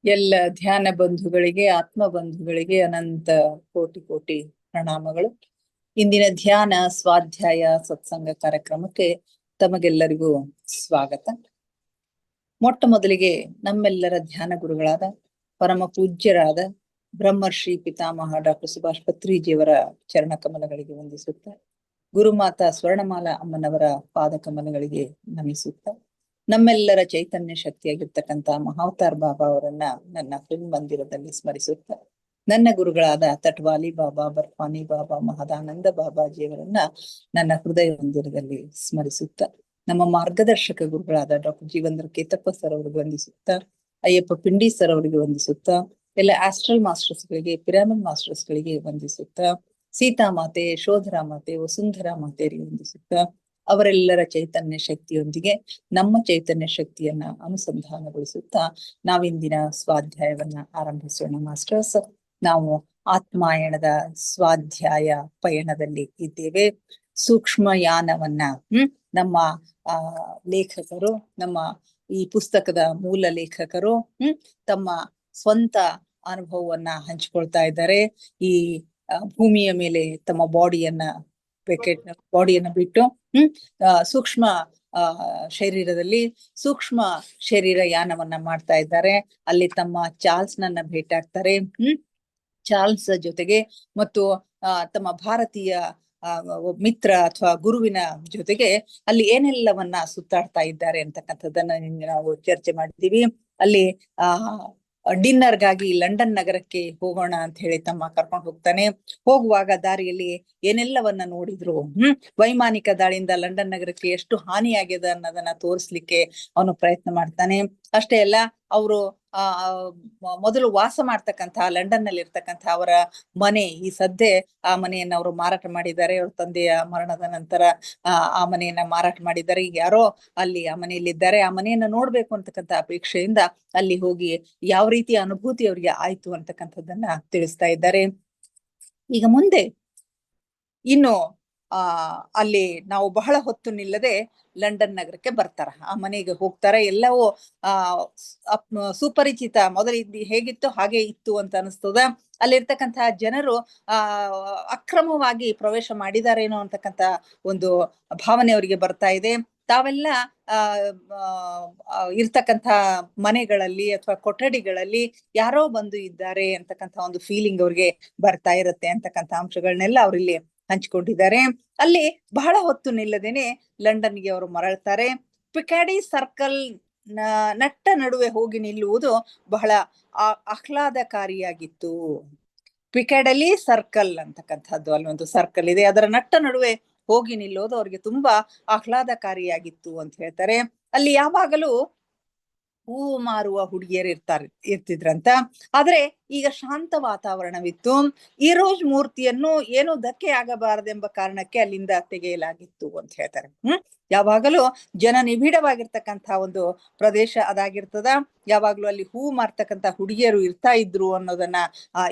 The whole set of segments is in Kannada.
ಎಲ್ಲ ಧ್ಯಾನ ಬಂಧುಗಳಿಗೆ ಆತ್ಮ ಬಂಧುಗಳಿಗೆ ಅನಂತ ಕೋಟಿ ಕೋಟಿ ಪ್ರಣಾಮಗಳು. ಇಂದಿನ ಧ್ಯಾನ ಸ್ವಾಧ್ಯಾಯ ಸತ್ಸಂಗ ಕಾರ್ಯಕ್ರಮಕ್ಕೆ ತಮಗೆಲ್ಲರಿಗೂ ಸ್ವಾಗತ. ಮೊಟ್ಟ ಮೊದಲಿಗೆ ನಮ್ಮೆಲ್ಲರ ಧ್ಯಾನ ಗುರುಗಳಾದ ಪರಮ ಪೂಜ್ಯರಾದ ಬ್ರಹ್ಮರ್ಷಿ ಪಿತಾಮಹ ಡಾಕ್ಟರ್ ಸುಭಾಷ್ ಪತ್ರಿಜಿಯವರ ಚರಣ ಕಮಲಗಳಿಗೆ ವಂದಿಸುತ್ತ, ಗುರುಮಾತಾ ಸ್ವರ್ಣಮಾಲಾ ಅಮ್ಮನವರ ಪಾದ ಕಮಲಗಳಿಗೆ ನಮಿಸುತ್ತ, ನಮ್ಮೆಲ್ಲರ ಚೈತನ್ಯ ಶಕ್ತಿಯಾಗಿರ್ತಕ್ಕಂಥ ಮಹಾವತಾರ್ ಬಾಬಾ ಅವರನ್ನ ನನ್ನ ಫಿಲ್ಮ್ ಮಂದಿರದಲ್ಲಿ ಸ್ಮರಿಸುತ್ತ, ನನ್ನ ಗುರುಗಳಾದ ತಟ್ವಾಲಿ ಬಾಬಾ, ಬರ್ಫಾನಿ ಬಾಬಾ, ಮಹದಾನಂದ ಬಾಬಾಜಿಯವರನ್ನ ನನ್ನ ಹೃದಯ ಮಂದಿರದಲ್ಲಿ ಸ್ಮರಿಸುತ್ತ, ನಮ್ಮ ಮಾರ್ಗದರ್ಶಕ ಗುರುಗಳಾದ ಡಾಕ್ಟರ್ ಜೀವಂದ್ರ ಕೇತಪ್ಪ ಸರ್ ಅವರಿಗೆ ವಂದಿಸುತ್ತ, ಅಯ್ಯಪ್ಪ ಪಿಂಡಿ ಸರ್ ಅವರಿಗೆ ವಂದಿಸುತ್ತ, ಎಲ್ಲ ಆಸ್ಟ್ರಲ್ ಮಾಸ್ಟರ್ಸ್ಗಳಿಗೆ, ಪಿರಾಮಿಡ್ ಮಾಸ್ಟರ್ಸ್ಗಳಿಗೆ ವಂದಿಸುತ್ತ, ಸೀತಾಮಾತೆ, ಯಶೋಧರಾ ಮಾತೆ, ವಸುಂಧರಾ ಮಾತೆಯರಿಗೆ ವಂದಿಸುತ್ತ, ಅವರೆಲ್ಲರ ಚೈತನ್ಯ ಶಕ್ತಿಯೊಂದಿಗೆ ನಮ್ಮ ಚೈತನ್ಯ ಶಕ್ತಿಯನ್ನ ಅನುಸಂಧಾನಗೊಳಿಸುತ್ತಾ ನಾವಿಂದಿನ ಸ್ವಾಧ್ಯಾಯವನ್ನ ಆರಂಭಿಸೋಣ. ಮಾಸ್ಟರ್ಸ್, ನಾವು ಆತ್ಮಾಯಣದ ಸ್ವಾಧ್ಯಾಯ ಪಯಣದಲ್ಲಿ ಇದ್ದೇವೆ. ಸೂಕ್ಷ್ಮ ಯಾನವನ್ನ ನಮ್ಮ ಲೇಖಕರು, ನಮ್ಮ ಈ ಪುಸ್ತಕದ ಮೂಲ ಲೇಖಕರು ತಮ್ಮ ಸ್ವಂತ ಅನುಭವವನ್ನ ಹಂಚಿಕೊಳ್ತಾ ಇದ್ದಾರೆ. ಈ ಭೂಮಿಯ ಮೇಲೆ ತಮ್ಮ ಬಾಡಿಯನ್ನ ಬಿಟ್ಟು ಸೂಕ್ಷ್ಮ ಶರೀರದಲ್ಲಿ ಸೂಕ್ಷ್ಮ ಶರೀರ ಯಾನವನ್ನ ಮಾಡ್ತಾ ಇದ್ದಾರೆ. ಅಲ್ಲಿ ತಮ್ಮ ಚಾರ್ಲ್ಸ್ ನನ್ನ ಭೇಟಿಯಾಗ್ತಾರೆ. ಚಾರ್ಲ್ಸ್ ಜೊತೆಗೆ ಮತ್ತು ತಮ್ಮ ಭಾರತೀಯ ಮಿತ್ರ ಅಥವಾ ಗುರುವಿನ ಜೊತೆಗೆ ಅಲ್ಲಿ ಏನೆಲ್ಲವನ್ನ ಸುತ್ತಾಡ್ತಾ ಇದ್ದಾರೆ ಅಂತಕ್ಕಂಥದ್ದನ್ನ ನಾವು ಚರ್ಚೆ ಮಾಡಿದ್ದೀವಿ. ಅಲ್ಲಿ ಡಿನ್ನರ್ಗಾಗಿ ಲಂಡನ್ ನಗರಕ್ಕೆ ಹೋಗೋಣ ಅಂತ ಹೇಳಿ ತಮ್ಮ ಕರ್ಕೊಂಡು ಹೋಗ್ತಾನೆ. ಹೋಗುವಾಗ ದಾರಿಯಲ್ಲಿ ಏನೆಲ್ಲವನ್ನ ನೋಡಿದ್ರು, ವೈಮಾನಿಕ ದಾಳಿಯಿಂದ ಲಂಡನ್ ನಗರಕ್ಕೆ ಎಷ್ಟು ಹಾನಿಯಾಗಿದೆ ಅನ್ನೋದನ್ನ ತೋರಿಸ್ಲಿಕ್ಕೆ ಅವನು ಪ್ರಯತ್ನ ಮಾಡ್ತಾನೆ. ಅಷ್ಟೇ ಅಲ್ಲ, ಅವರು ಮೊದಲು ವಾಸ ಮಾಡ್ತಕ್ಕಂಥ ಲಂಡನ್ ನಲ್ಲಿ ಇರ್ತಕ್ಕಂಥ ಅವರ ಮನೆ, ಈ ಸದ್ಯ ಆ ಮನೆಯನ್ನ ಅವರು ಮಾರಾಟ ಮಾಡಿದ್ದಾರೆ. ಅವ್ರ ತಂದೆಯ ಮರಣದ ನಂತರ ಆ ಮನೆಯನ್ನ ಮಾರಾಟ ಮಾಡಿದ್ದಾರೆ. ಈಗ ಯಾರೋ ಅಲ್ಲಿ ಆ ಮನೆಯಲ್ಲಿದ್ದಾರೆ. ಆ ಮನೆಯನ್ನ ನೋಡ್ಬೇಕು ಅಂತಕ್ಕಂಥ ಅಪೇಕ್ಷೆಯಿಂದ ಅಲ್ಲಿ ಹೋಗಿ ಯಾವ ರೀತಿಯ ಅನುಭೂತಿ ಅವರಿಗೆ ಆಯ್ತು ಅಂತಕ್ಕಂಥದ್ದನ್ನ ತಿಳಿಸ್ತಾ ಇದ್ದಾರೆ. ಈಗ ಮುಂದೆ ಇನ್ನು ಅಲ್ಲಿ ನಾವು ಬಹಳ ಹೊತ್ತು ನಿಲ್ಲದೆ ಲಂಡನ್ ನಗರಕ್ಕೆ ಬರ್ತಾರ, ಆ ಮನೆಗೆ ಹೋಗ್ತಾರ. ಎಲ್ಲವೂ ಸುಪರಿಚಿತ, ಮೊದಲಿದ್ದು ಹೇಗಿತ್ತು ಹಾಗೆ ಇತ್ತು ಅಂತ ಅನಿಸ್ತದ. ಅಲ್ಲಿರ್ತಕ್ಕಂತಹ ಜನರು ಅಕ್ರಮವಾಗಿ ಪ್ರವೇಶ ಮಾಡಿದಾರೇನೋ ಅಂತಕ್ಕಂಥ ಒಂದು ಭಾವನೆ ಅವರಿಗೆ ಬರ್ತಾ ಇದೆ. ತಾವೆಲ್ಲ ಇರ್ತಕ್ಕಂಥ ಮನೆಗಳಲ್ಲಿ ಅಥವಾ ಕೊಠಡಿಗಳಲ್ಲಿ ಯಾರೋ ಬಂದು ಇದ್ದಾರೆ ಅಂತಕ್ಕಂಥ ಒಂದು ಫೀಲಿಂಗ್ ಅವ್ರಿಗೆ ಬರ್ತಾ ಇರುತ್ತೆ ಅಂತಕ್ಕಂಥ ಅಂಶಗಳನ್ನೆಲ್ಲ ಅವ್ರಿಲ್ಲಿ ಹಂಚಿಕೊಂಡಿದ್ದಾರೆ. ಅಲ್ಲಿ ಬಹಳ ಹೊತ್ತು ನಿಲ್ಲದೇನೆ ಲಂಡನ್ಗೆ ಅವರು ಮರಳ್ತಾರೆ. ಪಿಕಾಡಿ ಸರ್ಕಲ್ ನಟ್ಟ ನಡುವೆ ಹೋಗಿ ನಿಲ್ಲುವುದು ಬಹಳ ಆಹ್ಲಾದಕಾರಿಯಾಗಿತ್ತು. ಪಿಕಾಡಲಿ ಸರ್ಕಲ್ ಅಂತಕ್ಕಂಥದ್ದು, ಅಲ್ಲಿ ಒಂದು ಸರ್ಕಲ್ ಇದೆ, ಅದರ ನಟ್ಟ ನಡುವೆ ಹೋಗಿ ನಿಲ್ಲೋದು ಅವ್ರಿಗೆ ತುಂಬಾ ಆಹ್ಲಾದಕಾರಿಯಾಗಿತ್ತು ಅಂತ ಹೇಳ್ತಾರೆ. ಅಲ್ಲಿ ಯಾವಾಗಲೂ ಹೂವು ಮಾರುವ ಹುಡುಗಿಯರು ಇರ್ತಿದ್ರಂತ. ಆದ್ರೆ ಈಗ ಶಾಂತ ವಾತಾವರಣವಿತ್ತು. ಈ ರೋಜ್ ಮೂರ್ತಿಯನ್ನು ಏನೋ ಧಕ್ಕೆ ಆಗಬಾರದೆಂಬ ಕಾರಣಕ್ಕೆ ಅಲ್ಲಿಂದ ತೆಗೆಯಲಾಗಿತ್ತು ಅಂತ ಹೇಳ್ತಾರೆ. ಯಾವಾಗಲೂ ಜನ ನಿಬಿಡವಾಗಿರ್ತಕ್ಕಂಥ ಒಂದು ಪ್ರದೇಶ ಅದಾಗಿರ್ತದ. ಯಾವಾಗ್ಲೂ ಅಲ್ಲಿ ಹೂ ಮಾರ್ತಕ್ಕಂಥ ಹುಡುಗಿಯರು ಇರ್ತಾ ಇದ್ರು ಅನ್ನೋದನ್ನ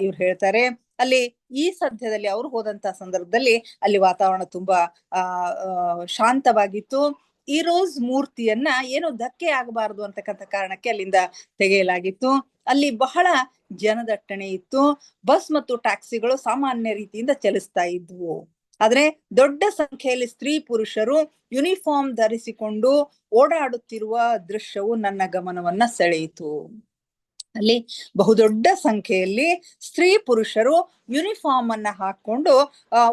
ಇವ್ರು ಹೇಳ್ತಾರೆ. ಅಲ್ಲಿ ಈ ಸದ್ಯದಲ್ಲಿ ಅವ್ರು ಹೋದಂತ ಸಂದರ್ಭದಲ್ಲಿ ಅಲ್ಲಿ ವಾತಾವರಣ ತುಂಬಾ ಶಾಂತವಾಗಿತ್ತು. ಈ ರೋಸ್ ಮೂರ್ತಿಯನ್ನ ಏನೋ ಧಕ್ಕೆ ಆಗಬಾರದು ಅಂತಕ್ಕಂಥ ಕಾರಣಕ್ಕೆ ಅಲ್ಲಿಂದ ತೆಗೆಯಲಾಗಿತ್ತು. ಅಲ್ಲಿ ಬಹಳ ಜನದಟ್ಟಣೆ ಇತ್ತು. ಬಸ್ ಮತ್ತು ಟ್ಯಾಕ್ಸಿಗಳು ಸಾಮಾನ್ಯ ರೀತಿಯಿಂದ ಚಲಿಸ್ತಾ ಇದ್ವು. ಆದ್ರೆ ದೊಡ್ಡ ಸಂಖ್ಯೆಯಲ್ಲಿ ಸ್ತ್ರೀ ಪುರುಷರು ಯೂನಿಫಾರ್ಮ್ ಧರಿಸಿಕೊಂಡು ಓಡಾಡುತ್ತಿರುವ ದೃಶ್ಯವು ನನ್ನ ಗಮನವನ್ನ ಸೆಳೆಯಿತು. ಅಲ್ಲಿ ಬಹುದೊಡ್ಡ ಸಂಖ್ಯೆಯಲ್ಲಿ ಸ್ತ್ರೀ ಪುರುಷರು ಯೂನಿಫಾರ್ಮ್ ಅನ್ನ ಹಾಕೊಂಡು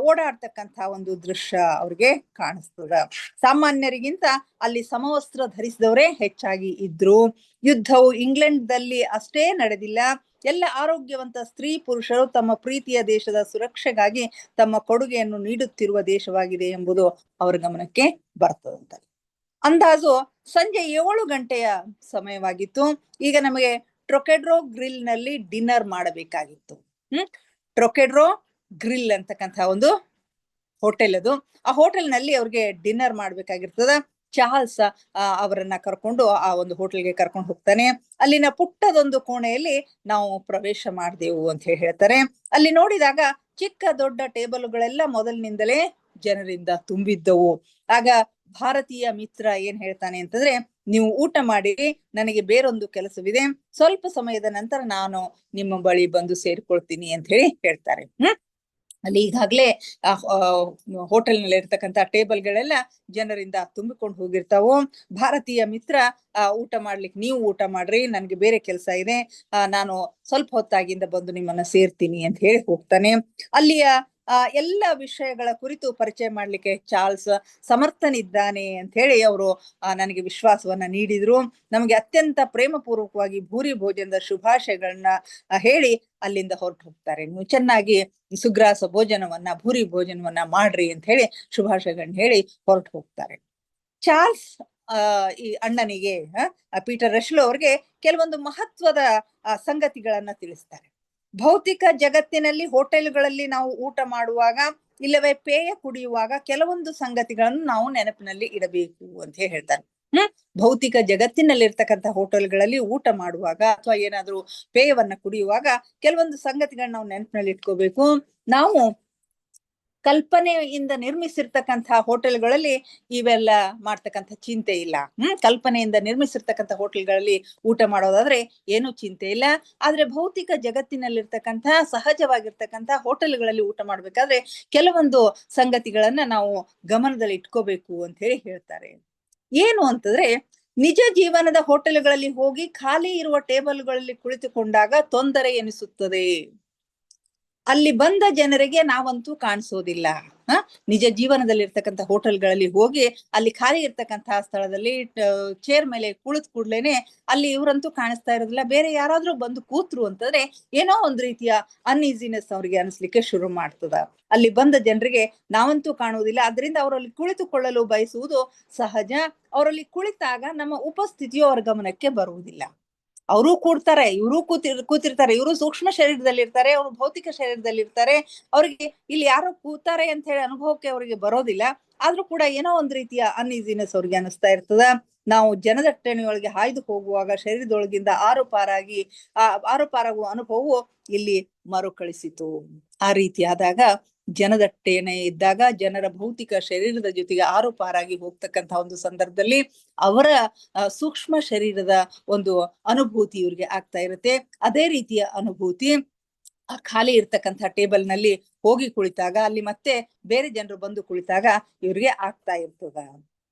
ಓಡಾಡ್ತಕ್ಕಂಥ ಒಂದು ದೃಶ್ಯ ಅವ್ರಿಗೆ ಕಾಣಿಸ್ತದ. ಸಾಮಾನ್ಯರಿಗಿಂತ ಅಲ್ಲಿ ಸಮವಸ್ತ್ರ ಧರಿಸಿದವರೇ ಹೆಚ್ಚಾಗಿ ಇದ್ರು. ಯುದ್ಧವು ಇಂಗ್ಲೆಂಡ್ದಲ್ಲಿ ಅಷ್ಟೇ ನಡೆದಿಲ್ಲ. ಎಲ್ಲ ಆರೋಗ್ಯವಂತ ಸ್ತ್ರೀ ಪುರುಷರು ತಮ್ಮ ಪ್ರೀತಿಯ ದೇಶದ ಸುರಕ್ಷೆಗಾಗಿ ತಮ್ಮ ಕೊಡುಗೆಯನ್ನು ನೀಡುತ್ತಿರುವ ದೇಶವಾಗಿದೆ ಎಂಬುದು ಅವರ ಗಮನಕ್ಕೆ ಬರ್ತದಂತ. ಅಂದಾಜು ಸಂಜೆ 7 ಗಂಟೆಯ ಸಮಯವಾಗಿತ್ತು. ಈಗ ನಮಗೆ ಟ್ರೊಕೆಡ್ರೋ ಗ್ರಿಲ್ ನಲ್ಲಿ ಡಿನ್ನರ್ ಮಾಡಬೇಕಾಗಿತ್ತು. ಟ್ರೊಕೆಡ್ರೋ ಗ್ರಿಲ್ ಅಂತಕ್ಕಂಥ ಒಂದು ಹೋಟೆಲ್ ಅದು. ಆ ಹೋಟೆಲ್ ನಲ್ಲಿ ಅವ್ರಿಗೆ ಡಿನ್ನರ್ ಮಾಡ್ಬೇಕಾಗಿರ್ತದ. ಚಾರ್ಲ್ಸ್ ಅವರನ್ನ ಕರ್ಕೊಂಡು ಆ ಒಂದು ಹೋಟೆಲ್ಗೆ ಕರ್ಕೊಂಡು ಹೋಗ್ತಾನೆ. ಅಲ್ಲಿನ ಪುಟ್ಟದೊಂದು ಕೋಣೆಯಲ್ಲಿ ನಾವು ಪ್ರವೇಶ ಮಾಡ್ದೆವು ಅಂತ ಹೇಳ್ತಾರೆ. ಅಲ್ಲಿ ನೋಡಿದಾಗ ಚಿಕ್ಕ ದೊಡ್ಡ ಟೇಬಲ್ಗಳೆಲ್ಲ ಮೊದಲಿನಿಂದಲೇ ಜನರಿಂದ ತುಂಬಿದ್ದವು. ಆಗ ಭಾರತೀಯ ಮಿತ್ರ ಏನ್ ಹೇಳ್ತಾನೆ ಅಂತಂದ್ರೆ, ನೀವು ಊಟ ಮಾಡಿರಿ, ನನಗೆ ಬೇರೊಂದು ಕೆಲಸವಿದೆ, ಸ್ವಲ್ಪ ಸಮಯದ ನಂತರ ನಾನು ನಿಮ್ಮ ಬಳಿ ಬಂದು ಸೇರ್ಕೊಳ್ತೀನಿ ಅಂತ ಹೇಳಿ ಹೇಳ್ತಾರೆ. ಅಲ್ಲಿ ಈಗಾಗ್ಲೇ ಹೋಟೆಲ್ನಲ್ಲಿ ಇರ್ತಕ್ಕಂಥ ಟೇಬಲ್ಗಳೆಲ್ಲ ಜನರಿಂದ ತುಂಬಿಕೊಂಡು ಹೋಗಿರ್ತಾವು. ಭಾರತೀಯ ಮಿತ್ರ ಊಟ ಮಾಡ್ಲಿಕ್ಕೆ ನೀವು ಊಟ ಮಾಡ್ರಿ, ನನ್ಗೆ ಬೇರೆ ಕೆಲಸ ಇದೆ, ನಾನು ಸ್ವಲ್ಪ ಹೊತ್ತಾಗಿಂದ ಬಂದು ನಿಮ್ಮನ್ನ ಸೇರ್ತೀನಿ ಅಂತ ಹೇಳಿ ಹೋಗ್ತಾನೆ. ಅಲ್ಲಿಯ ಎಲ್ಲ ವಿಷಯಗಳ ಕುರಿತು ಪರಿಚಯ ಮಾಡ್ಲಿಕ್ಕೆ ಚಾರ್ಲ್ಸ್ ಸಮರ್ಥನಿದ್ದಾನೆ ಅಂತ ಹೇಳಿ ಅವರು ನನಗೆ ವಿಶ್ವಾಸವನ್ನ ನೀಡಿದ್ರು. ನಮಗೆ ಅತ್ಯಂತ ಪ್ರೇಮ ಪೂರ್ವಕವಾಗಿ ಭೂರಿ ಭೋಜನದ ಶುಭಾಶಯಗಳನ್ನ ಹೇಳಿ ಅಲ್ಲಿಂದ ಹೊರಟು ಹೋಗ್ತಾರೆ. ನೀವು ಚೆನ್ನಾಗಿ ಸುಗ್ರಾಸ ಭೋಜನವನ್ನ, ಭೂರಿ ಭೋಜನವನ್ನ ಮಾಡ್ರಿ ಅಂತ ಹೇಳಿ ಶುಭಾಶಯಗಳನ್ನ ಹೇಳಿ ಹೊರಟು ಹೋಗ್ತಾರೆ. ಚಾರ್ಲ್ಸ್ ಈ ಅಣ್ಣನಿಗೆ ಪೀಟರ್ ರಶ್ಲೋ ಅವ್ರಿಗೆ ಕೆಲವೊಂದು ಮಹತ್ವದ ಸಂಗತಿಗಳನ್ನ ತಿಳಿಸ್ತಾರೆ. ಭೌತಿಕ ಜಗತ್ತಿನಲ್ಲಿ ಹೋಟೆಲ್ಗಳಲ್ಲಿ ನಾವು ಊಟ ಮಾಡುವಾಗ ಇಲ್ಲವೇ ಪೇಯ ಕುಡಿಯುವಾಗ ಕೆಲವೊಂದು ಸಂಗತಿಗಳನ್ನು ನಾವು ನೆನಪಿನಲ್ಲಿ ಇಡಬೇಕು ಅಂತ ಹೇಳ್ತಾರೆ. ಭೌತಿಕ ಜಗತ್ತಿನಲ್ಲಿರ್ತಕ್ಕಂಥ ಹೋಟೆಲ್ಗಳಲ್ಲಿ ಊಟ ಮಾಡುವಾಗ ಅಥವಾ ಏನಾದ್ರೂ ಪೇಯವನ್ನ ಕುಡಿಯುವಾಗ ಕೆಲವೊಂದು ಸಂಗತಿಗಳನ್ನ ನಾವು ನೆನಪಿನಲ್ಲಿ ಇಟ್ಕೋಬೇಕು. ನಾವು ಕಲ್ಪನೆಯಿಂದ ನಿರ್ಮಿಸಿರ್ತಕ್ಕಂಥ ಹೋಟೆಲ್ಗಳಲ್ಲಿ ಇವೆಲ್ಲ ಮಾಡ್ತಕ್ಕಂಥ ಚಿಂತೆ ಇಲ್ಲ. ಕಲ್ಪನೆಯಿಂದ ನಿರ್ಮಿಸಿರ್ತಕ್ಕಂಥ ಹೋಟೆಲ್ಗಳಲ್ಲಿ ಊಟ ಮಾಡೋದಾದ್ರೆ ಏನು ಚಿಂತೆ ಇಲ್ಲ. ಆದ್ರೆ ಭೌತಿಕ ಜಗತ್ತಿನಲ್ಲಿರ್ತಕ್ಕಂಥ ಸಹಜವಾಗಿರ್ತಕ್ಕಂಥ ಹೋಟೆಲ್ಗಳಲ್ಲಿ ಊಟ ಮಾಡ್ಬೇಕಾದ್ರೆ ಕೆಲವೊಂದು ಸಂಗತಿಗಳನ್ನ ನಾವು ಗಮನದಲ್ಲಿ ಇಟ್ಕೋಬೇಕು ಅಂತ ಹೇಳಿ ಹೇಳ್ತಾರೆ. ಏನು ಅಂತಂದ್ರೆ, ನಿಜ ಜೀವನದ ಹೋಟೆಲ್ಗಳಲ್ಲಿ ಹೋಗಿ ಖಾಲಿ ಇರುವ ಟೇಬಲ್ಗಳಲ್ಲಿ ಕುಳಿತುಕೊಂಡಾಗ ತೊಂದರೆ ಎನಿಸುತ್ತದೆ. ಅಲ್ಲಿ ಬಂದ ಜನರಿಗೆ ನಾವಂತೂ ಕಾಣಿಸೋದಿಲ್ಲ. ನಿಜ ಜೀವನದಲ್ಲಿ ಇರ್ತಕ್ಕಂಥ ಹೋಟೆಲ್ಗಳಲ್ಲಿ ಹೋಗಿ ಅಲ್ಲಿ ಖಾಲಿ ಇರ್ತಕ್ಕಂತಹ ಸ್ಥಳದಲ್ಲಿ ಚೇರ್ ಮೇಲೆ ಕುಳಿತ ಕೂಡ್ಲೇನೆ ಅಲ್ಲಿ ಇವರಂತೂ ಕಾಣಿಸ್ತಾ ಇರೋದಿಲ್ಲ. ಬೇರೆ ಯಾರಾದ್ರೂ ಬಂದು ಕೂತ್ರು ಅಂತಂದ್ರೆ ಏನೋ ಒಂದ್ ರೀತಿಯ ಅನ್ಈಸಿನೆಸ್ ಅವ್ರಿಗೆ ಅನಿಸ್ಲಿಕ್ಕೆ ಶುರು ಮಾಡ್ತದ. ಅಲ್ಲಿ ಬಂದ ಜನರಿಗೆ ನಾವಂತೂ ಕಾಣುವುದಿಲ್ಲ, ಅದರಿಂದ ಅವರಲ್ಲಿ ಕುಳಿತುಕೊಳ್ಳಲು ಬಯಸುವುದು ಸಹಜ. ಅವರಲ್ಲಿ ಕುಳಿತಾಗ ನಮ್ಮ ಉಪಸ್ಥಿತಿಯು ಅವರ ಗಮನಕ್ಕೆ ಬರುವುದಿಲ್ಲ. ಅವರು ಕೂಡ್ತಾರೆ, ಇವರು ಕೂತಿರ್ತಾರೆ, ಇವರು ಸೂಕ್ಷ್ಮ ಶರೀರದಲ್ಲಿ ಇರ್ತಾರೆ, ಅವರು ಭೌತಿಕ ಶರೀರದಲ್ಲಿ ಇರ್ತಾರೆ. ಅವ್ರಿಗೆ ಇಲ್ಲಿ ಯಾರೋ ಕೂತಾರೆ ಅಂತ ಹೇಳಿ ಅನುಭವಕ್ಕೆ ಅವರಿಗೆ ಬರೋದಿಲ್ಲ. ಆದ್ರೂ ಕೂಡ ಏನೋ ಒಂದ್ ರೀತಿಯ ಅನ್ಈಸಿನೆಸ್ ಅವ್ರಿಗೆ ಅನಿಸ್ತಾ ಇರ್ತದ. ನಾವು ಜನದಟ್ಟಣೆಯೊಳಗೆ ಹಾಯ್ದು ಹೋಗುವಾಗ ಶರೀರದೊಳಗಿಂದ ಆರುಪಾರಾಗುವ ಅನುಭವವು ಇಲ್ಲಿ ಮರುಕಳಿಸಿತು. ಆ ರೀತಿಯಾದಾಗ ಜನದಟ್ಟಣೆ ಇದ್ದಾಗ, ಜನರ ಭೌತಿಕ ಶರೀರದ ಜೊತೆಗೆ ಆರುಪಾರಾಗಿ ಹೋಗ್ತಕ್ಕಂಥ ಒಂದು ಸಂದರ್ಭದಲ್ಲಿ ಅವರ ಸೂಕ್ಷ್ಮ ಶರೀರದ ಒಂದು ಅನುಭೂತಿ ಇವ್ರಿಗೆ ಆಗ್ತಾ ಇರುತ್ತೆ. ಅದೇ ರೀತಿಯ ಅನುಭೂತಿ ಖಾಲಿ ಇರ್ತಕ್ಕಂಥ ಟೇಬಲ್ ನಲ್ಲಿ ಹೋಗಿ ಕುಳಿತಾಗ, ಅಲ್ಲಿ ಮತ್ತೆ ಬೇರೆ ಜನರು ಬಂದು ಕುಳಿತಾಗ ಇವ್ರಿಗೆ ಆಗ್ತಾ ಇರ್ತದ.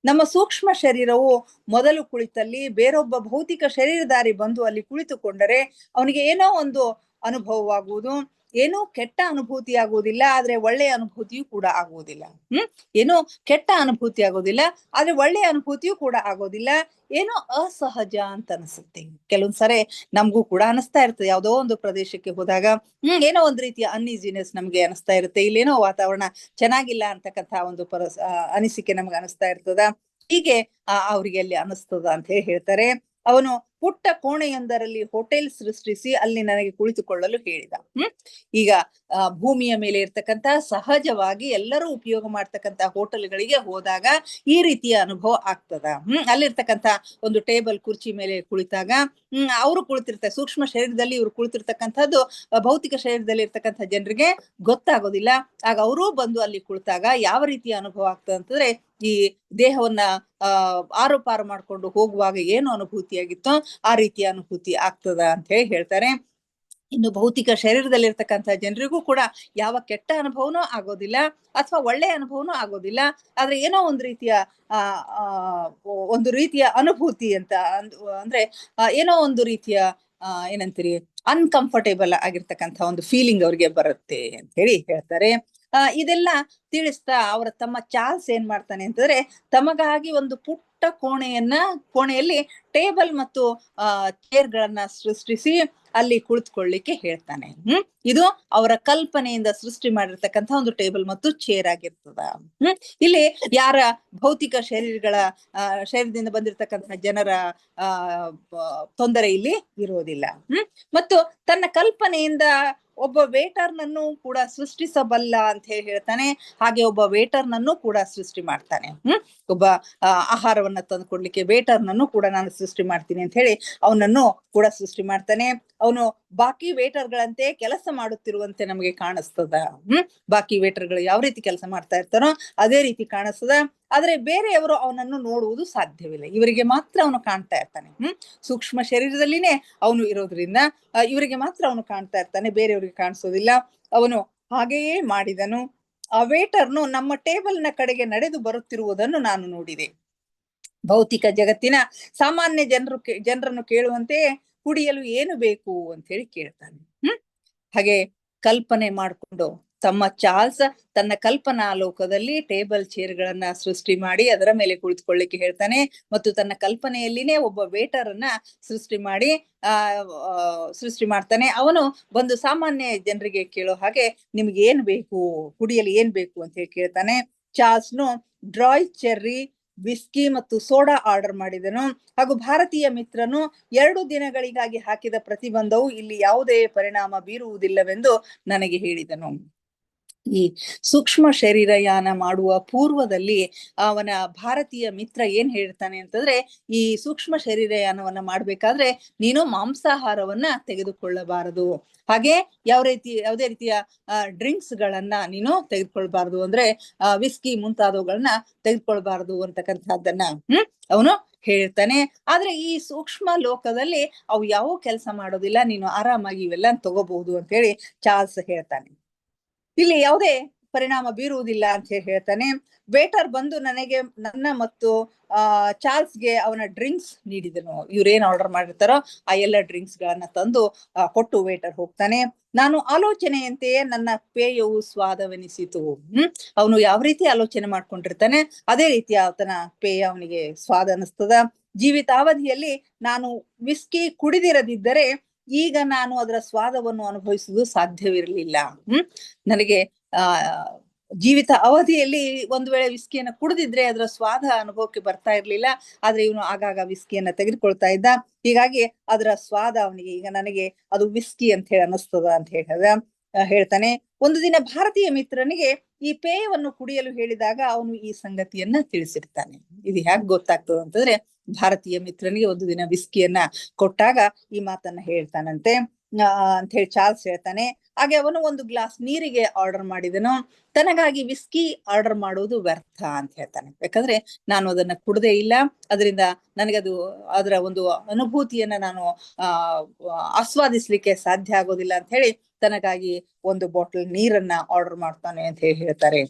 ನಮ್ಮ ಸೂಕ್ಷ್ಮ ಶರೀರವು ಮೊದಲು ಕುಳಿತಲ್ಲಿ ಬೇರೊಬ್ಬ ಭೌತಿಕ ಶರೀರಧಾರಿ ಬಂದು ಅಲ್ಲಿ ಕುಳಿತುಕೊಂಡರೆ ಅವನಿಗೆ ಏನೋ ಒಂದು ಅನುಭವವಾಗುವುದು. ಏನೋ ಕೆಟ್ಟ ಅನುಭೂತಿ ಆಗುವುದಿಲ್ಲ, ಆದ್ರೆ ಒಳ್ಳೆಯ ಅನುಭೂತಿಯೂ ಕೂಡ ಆಗುವುದಿಲ್ಲ. ಏನೋ ಕೆಟ್ಟ ಅನುಭೂತಿ ಆಗೋದಿಲ್ಲ, ಆದ್ರೆ ಒಳ್ಳೆಯ ಅನುಭೂತಿಯೂ ಕೂಡ ಆಗೋದಿಲ್ಲ. ಏನೋ ಅಸಹಜ ಅಂತ ಅನಿಸುತ್ತೆ. ಕೆಲವೊಂದ್ಸರಿ ನಮಗೂ ಕೂಡ ಅನಿಸ್ತಾ ಇರ್ತದೆ, ಯಾವುದೋ ಒಂದು ಪ್ರದೇಶಕ್ಕೆ ಹೋದಾಗ ಏನೋ ಒಂದ್ ರೀತಿಯ ಅನ್ಈಸಿನೆಸ್ ನಮ್ಗೆ ಅನಿಸ್ತಾ ಇರುತ್ತೆ. ಇಲ್ಲೇನೋ ವಾತಾವರಣ ಚೆನ್ನಾಗಿಲ್ಲ ಅಂತಕ್ಕಂಥ ಒಂದು ಅನಿಸಿಕೆ ನಮ್ಗೆ ಅನಿಸ್ತಾ ಇರ್ತದ. ಹೀಗೆ ಅವ್ರಿಗೆ ಅಲ್ಲಿ ಅನಿಸ್ತದ ಅಂತ ಹೇಳಿ ಹೇಳ್ತಾರೆ. ಅವನು ಪುಟ್ಟ ಕೋಣೆಯೊಂದರಲ್ಲಿ ಹೋಟೆಲ್ ಸೃಷ್ಟಿಸಿ ಅಲ್ಲಿ ನನಗೆ ಕುಳಿತುಕೊಳ್ಳಲು ಹೇಳಿದ. ಈಗ ಭೂಮಿಯ ಮೇಲೆ ಇರ್ತಕ್ಕಂಥ ಸಹಜವಾಗಿ ಎಲ್ಲರೂ ಉಪಯೋಗ ಮಾಡ್ತಕ್ಕಂಥ ಹೋಟೆಲ್ಗಳಿಗೆ ಹೋದಾಗ ಈ ರೀತಿಯ ಅನುಭವ ಆಗ್ತದ. ಅಲ್ಲಿರ್ತಕ್ಕಂಥ ಒಂದು ಟೇಬಲ್ ಕುರ್ಚಿ ಮೇಲೆ ಕುಳಿತಾಗ ಅವರು ಕುಳಿತಿರ್ತಾರೆ, ಸೂಕ್ಷ್ಮ ಶರೀರದಲ್ಲಿ ಇವ್ರು ಕುಳಿತಿರ್ತಕ್ಕಂಥದ್ದು ಭೌತಿಕ ಶರೀರದಲ್ಲಿ ಇರ್ತಕ್ಕಂಥ ಜನರಿಗೆ ಗೊತ್ತಾಗೋದಿಲ್ಲ. ಆಗ ಅವರೂ ಬಂದು ಅಲ್ಲಿ ಕುಳಿತಾಗ ಯಾವ ರೀತಿಯ ಅನುಭವ ಆಗ್ತದೆ ಅಂತಂದ್ರೆ, ಈ ದೇಹವನ್ನ ಆರೋಪಾರು ಮಾಡ್ಕೊಂಡು ಹೋಗುವಾಗ ಏನು ಅನುಭೂತಿಯಾಗಿತ್ತೋ ಆ ರೀತಿಯ ಅನುಭೂತಿ ಆಗ್ತದ ಅಂತ ಹೇಳಿ ಹೇಳ್ತಾರೆ. ಇನ್ನು ಭೌತಿಕ ಶರೀರದಲ್ಲಿರ್ತಕ್ಕಂಥ ಜನರಿಗೂ ಕೂಡ ಯಾವ ಕೆಟ್ಟ ಅನುಭವನೂ ಆಗೋದಿಲ್ಲ ಅಥವಾ ಒಳ್ಳೆಯ ಅನುಭವನೂ ಆಗೋದಿಲ್ಲ. ಆದ್ರೆ ಏನೋ ಒಂದು ರೀತಿಯ ಅನುಭೂತಿ ಅಂತ ಅಂದ್ರೆ ಏನೋ ಒಂದು ರೀತಿಯ ಏನಂತೀರಿ, ಅನ್ಕಂಫರ್ಟೇಬಲ್ ಆಗಿರ್ತಕ್ಕಂಥ ಒಂದು ಫೀಲಿಂಗ್ ಅವ್ರಿಗೆ ಬರುತ್ತೆ ಅಂತ ಹೇಳಿ ಹೇಳ್ತಾರೆ. ಇದೆಲ್ಲ ತಿಳಿಸ್ತಾ ತಮ್ಮ ಚಾರ್ಲ್ಸ್ ಏನ್ ಮಾಡ್ತಾನೆ ಅಂತಂದ್ರೆ, ತಮಗಾಗಿ ಒಂದು ಪುಟ್ಟ ಕೋಣೆಯಲ್ಲಿ ಟೇಬಲ್ ಮತ್ತು ಚೇರ್ಗಳನ್ನ ಸೃಷ್ಟಿಸಿ ಅಲ್ಲಿ ಕುಳಿತುಕೊಳ್ಳಿಕ್ಕೆ ಹೇಳ್ತಾನೆ. ಇದು ಅವರ ಕಲ್ಪನೆಯಿಂದ ಸೃಷ್ಟಿ ಮಾಡಿರ್ತಕ್ಕಂಥ ಒಂದು ಟೇಬಲ್ ಮತ್ತು ಚೇರ್ ಆಗಿರ್ತದ. ಇಲ್ಲಿ ಯಾರ ಭೌತಿಕ ಶರೀರದಿಂದ ಬಂದಿರತಕ್ಕಂಥ ಜನರ ತೊಂದರೆ ಇಲ್ಲಿ ಇರೋದಿಲ್ಲ. ಮತ್ತು ತನ್ನ ಕಲ್ಪನೆಯಿಂದ ಒಬ್ಬ ವೇಟರ್ನನ್ನು ಕೂಡ ಸೃಷ್ಟಿಸಬಲ್ಲ ಅಂತ ಹೇಳಿ ಹೇಳ್ತಾನೆ. ಹಾಗೆ ಒಬ್ಬ ವೇಟರ್ನನ್ನು ಕೂಡ ಸೃಷ್ಟಿ ಮಾಡ್ತಾನೆ. ಒಬ್ಬ ಆಹಾರವನ್ನ ತಂದು ಕೊಡ್ಲಿಕ್ಕೆ ವೇಟರ್ನನ್ನು ಕೂಡ ನಾನು ಸೃಷ್ಟಿ ಮಾಡ್ತೀನಿ ಅಂತ ಹೇಳಿ ಅವನನ್ನು ಕೂಡ ಸೃಷ್ಟಿ ಮಾಡ್ತಾನೆ. ಅವನು ಬಾಕಿ ವೇಟರ್ಗಳಂತೆ ಕೆಲಸ ಮಾಡುತ್ತಿರುವಂತೆ ನಮಗೆ ಕಾಣಿಸ್ತದ. ಬಾಕಿ ವೇಟರ್ಗಳು ಯಾವ ರೀತಿ ಕೆಲಸ ಮಾಡ್ತಾ ಇರ್ತಾರೋ ಅದೇ ರೀತಿ ಕಾಣಿಸ್ತದ. ಆದ್ರೆ ಬೇರೆಯವರು ಅವನನ್ನು ನೋಡುವುದು ಸಾಧ್ಯವಿಲ್ಲ, ಇವರಿಗೆ ಮಾತ್ರ ಅವನು ಕಾಣ್ತಾ ಇರ್ತಾನೆ. ಸೂಕ್ಷ್ಮ ಶರೀರದಲ್ಲಿನೇ ಅವನು ಇರೋದ್ರಿಂದ ಇವರಿಗೆ ಮಾತ್ರ ಅವನು ಕಾಣ್ತಾ ಇರ್ತಾನೆ, ಬೇರೆಯವರಿಗೆ ಕಾಣಿಸೋದಿಲ್ಲ. ಅವನು ಹಾಗೆಯೇ ಮಾಡಿದನು. ಆ ವೇಟರ್ನು ನಮ್ಮ ಟೇಬಲ್ನ ಕಡೆಗೆ ನಡೆದು ಬರುತ್ತಿರುವುದನ್ನು ನಾನು ನೋಡಿದೆ. ಭೌತಿಕ ಜಗತ್ತಿನ ಸಾಮಾನ್ಯ ಜನರನ್ನು ಕೇಳುವಂತೆ ಕುಡಿಯಲು ಏನು ಬೇಕು ಅಂತ ಹೇಳಿ ಕೇಳ್ತಾನೆ. ಹಾಗೆ ಕಲ್ಪನೆ ಮಾಡಿಕೊಂಡು ಚಾರ್ಲ್ಸ್ ತನ್ನ ಕಲ್ಪನಾ ಲೋಕದಲ್ಲಿ ಟೇಬಲ್ ಚೇರ್ಗಳನ್ನ ಸೃಷ್ಟಿ ಮಾಡಿ ಅದರ ಮೇಲೆ ಕುಳಿತುಕೊಳ್ಳಿಕ್ಕೆ ಹೇಳ್ತಾನೆ. ಮತ್ತು ತನ್ನ ಕಲ್ಪನೆಯಲ್ಲಿನೇ ಒಬ್ಬ ವೇಟರ್ ಅನ್ನ ಸೃಷ್ಟಿ ಮಾಡ್ತಾನೆ. ಅವನು ಬಂದು ಸಾಮಾನ್ಯ ಜನರಿಗೆ ಕೇಳೋ ಹಾಗೆ ನಿಮ್ಗೆ ಏನ್ ಬೇಕು, ಕುಡಿಯಲು ಏನ್ ಬೇಕು ಅಂತ ಹೇಳಿ ಕೇಳ್ತಾನೆ. ಚಾರ್ಲ್ಸ್ನು ಡ್ರಾಯ್ ಚೆರ್ರಿ, ವಿಸ್ಕಿ ಮತ್ತು ಸೋಡಾ ಆರ್ಡರ್ ಮಾಡಿದನು. ಹಾಗೂ ಭಾರತೀಯ ಮಿತ್ರನು 2 ದಿನಗಳಿಗಾಗಿ ಹಾಕಿದ ಪ್ರತಿಬಂಧವು ಇಲ್ಲಿ ಯಾವುದೇ ಪರಿಣಾಮ ಬೀರುವುದಿಲ್ಲವೆಂದು ನನಗೆ ಹೇಳಿದನು. ಈ ಸೂಕ್ಷ್ಮ ಶರೀರಯಾನ ಮಾಡುವ ಪೂರ್ವದಲ್ಲಿ ಅವನ ಭಾರತೀಯ ಮಿತ್ರ ಏನ್ ಹೇಳ್ತಾನೆ ಅಂತಂದ್ರೆ, ಈ ಸೂಕ್ಷ್ಮ ಶರೀರಯಾನವನ್ನ ಮಾಡ್ಬೇಕಾದ್ರೆ ನೀನು ಮಾಂಸಾಹಾರವನ್ನ ತೆಗೆದುಕೊಳ್ಳಬಾರದು, ಹಾಗೆ ಯಾವುದೇ ರೀತಿಯ ಡ್ರಿಂಕ್ಸ್ ಗಳನ್ನ ನೀನು ತೆಗೆದುಕೊಳ್ಬಾರ್ದು, ಅಂದ್ರೆ ವಿಸ್ಕಿ ಮುಂತಾದವುಗಳನ್ನ ತೆಗೆದುಕೊಳ್ಬಾರ್ದು ಅಂತಕ್ಕಂಥದ್ದನ್ನ ಅವನು ಹೇಳ್ತಾನೆ. ಆದ್ರೆ ಈ ಸೂಕ್ಷ್ಮ ಲೋಕದಲ್ಲಿ ಅವು ಯಾವ ಕೆಲಸ ಮಾಡೋದಿಲ್ಲ, ನೀನು ಆರಾಮಾಗಿ ಇವೆಲ್ಲ ತಗೋಬಹುದು ಅಂತ ಹೇಳಿ ಚಾರ್ಲ್ಸ್ ಹೇಳ್ತಾನೆ. ಇಲ್ಲಿ ಯಾವುದೇ ಪರಿಣಾಮ ಬೀರುವುದಿಲ್ಲ ಅಂತ ಹೇಳ್ತಾನೆ. ವೇಟರ್ ಬಂದು ನನ್ನ ಮತ್ತು ಚಾರ್ಲ್ಸ್ಗೆ ಅವನ ಡ್ರಿಂಕ್ಸ್ ನೀಡಿದನು. ಇವ್ರೇನ್ ಆರ್ಡರ್ ಮಾಡಿರ್ತಾರೋ ಆ ಎಲ್ಲ ಡ್ರಿಂಕ್ಸ್ ಗಳನ್ನ ತಂದು ಕೊಟ್ಟು ವೇಟರ್ ಹೋಗ್ತಾನೆ. ನಾನು ಆಲೋಚನೆಯಂತೆಯೇ ನನ್ನ ಪೇಯವು ಸ್ವಾದವೆನಿಸಿತು. ಅವನು ಯಾವ ರೀತಿ ಆಲೋಚನೆ ಮಾಡ್ಕೊಂಡಿರ್ತಾನೆ ಅದೇ ರೀತಿ ಆತನ ಪೇಯ ಅವನಿಗೆ ಸ್ವಾದ ಅನಿಸ್ತದ. ಜೀವಿತಾವಧಿಯಲ್ಲಿ ನಾನು ವಿಸ್ಕಿ ಕುಡಿದಿರದಿದ್ದರೆ ಈಗ ನಾನು ಅದರ ಸ್ವಾದವನ್ನು ಅನುಭವಿಸುವುದು ಸಾಧ್ಯವಿರಲಿಲ್ಲ. ನನಗೆ ಜೀವಿತ ಅವಧಿಯಲ್ಲಿ ಒಂದು ವೇಳೆ ವಿಸ್ಕಿಯನ್ನ ಕುಡಿದಿದ್ರೆ ಅದರ ಸ್ವಾದ ಅನುಭವಕ್ಕೆ ಬರ್ತಾ ಇರ್ಲಿಲ್ಲ. ಆದ್ರೆ ಇವನು ಆಗಾಗ ವಿಸ್ಕಿಯನ್ನ ತೆಗೆದುಕೊಳ್ತಾ ಇದ್ದ, ಹೀಗಾಗಿ ಅದರ ಸ್ವಾದ ಅವನಿಗೆ ಈಗ ನನಗೆ ಅದು ವಿಸ್ಕಿ ಅಂತ ಹೇಳಿ ಅನಿಸ್ತದ ಅಂತ ಹೇಳ್ತಾನೆ. ಒಂದು ದಿನ ಭಾರತೀಯ ಮಿತ್ರನಿಗೆ ಈ ಪೇಯವನ್ನು ಕುಡಿಯಲು ಹೇಳಿದಾಗ ಅವನು ಈ ಸಂಗತಿಯನ್ನ ತಿಳಿಸಿರ್ತಾನೆ. ಇದು ಹ್ಯಾಕ್ ಗೊತ್ತಾಗ್ತದ ಅಂತಂದ್ರೆ, ಭಾರತೀಯ ಮಿತ್ರನಿಗೆ ಒಂದು ದಿನ ವಿಸ್ಕಿಯನ್ನ ಕೊಟ್ಟಾಗ ಈ ಮಾತನ್ನ ಹೇಳ್ತಾನಂತೆ ಅಂತ ಹೇಳಿ ಚಾರ್ಲ್ಸ್ ಹೇಳ್ತಾನೆ. ಹಾಗೆ ಅವನು ಒಂದು ಗ್ಲಾಸ್ ನೀರಿಗೆ ಆರ್ಡರ್ ಮಾಡಿದನು. ತನಗಾಗಿ ವಿಸ್ಕಿ ಆರ್ಡರ್ ಮಾಡುವುದು ವ್ಯರ್ಥ ಅಂತ ಹೇಳ್ತಾನೆ, ಯಾಕಂದ್ರೆ ನಾನು ಅದನ್ನ ಕುಡದೇ ಇಲ್ಲ, ಅದರಿಂದ ನನಗದು ಅದರ ಒಂದು ಅನುಭೂತಿಯನ್ನ ನಾನು ಆಸ್ವಾದಿಸ್ಲಿಕ್ಕೆ ಸಾಧ್ಯ ಆಗೋದಿಲ್ಲ ಅಂತ ಹೇಳಿ ತನಗಾಗಿ ಒಂದು ಬಾಟಲ್ ನೀರನ್ನ ಆರ್ಡರ್ ಮಾಡ್ತಾನೆ ಅಂತ ಹೇಳ್ತಾರೆ.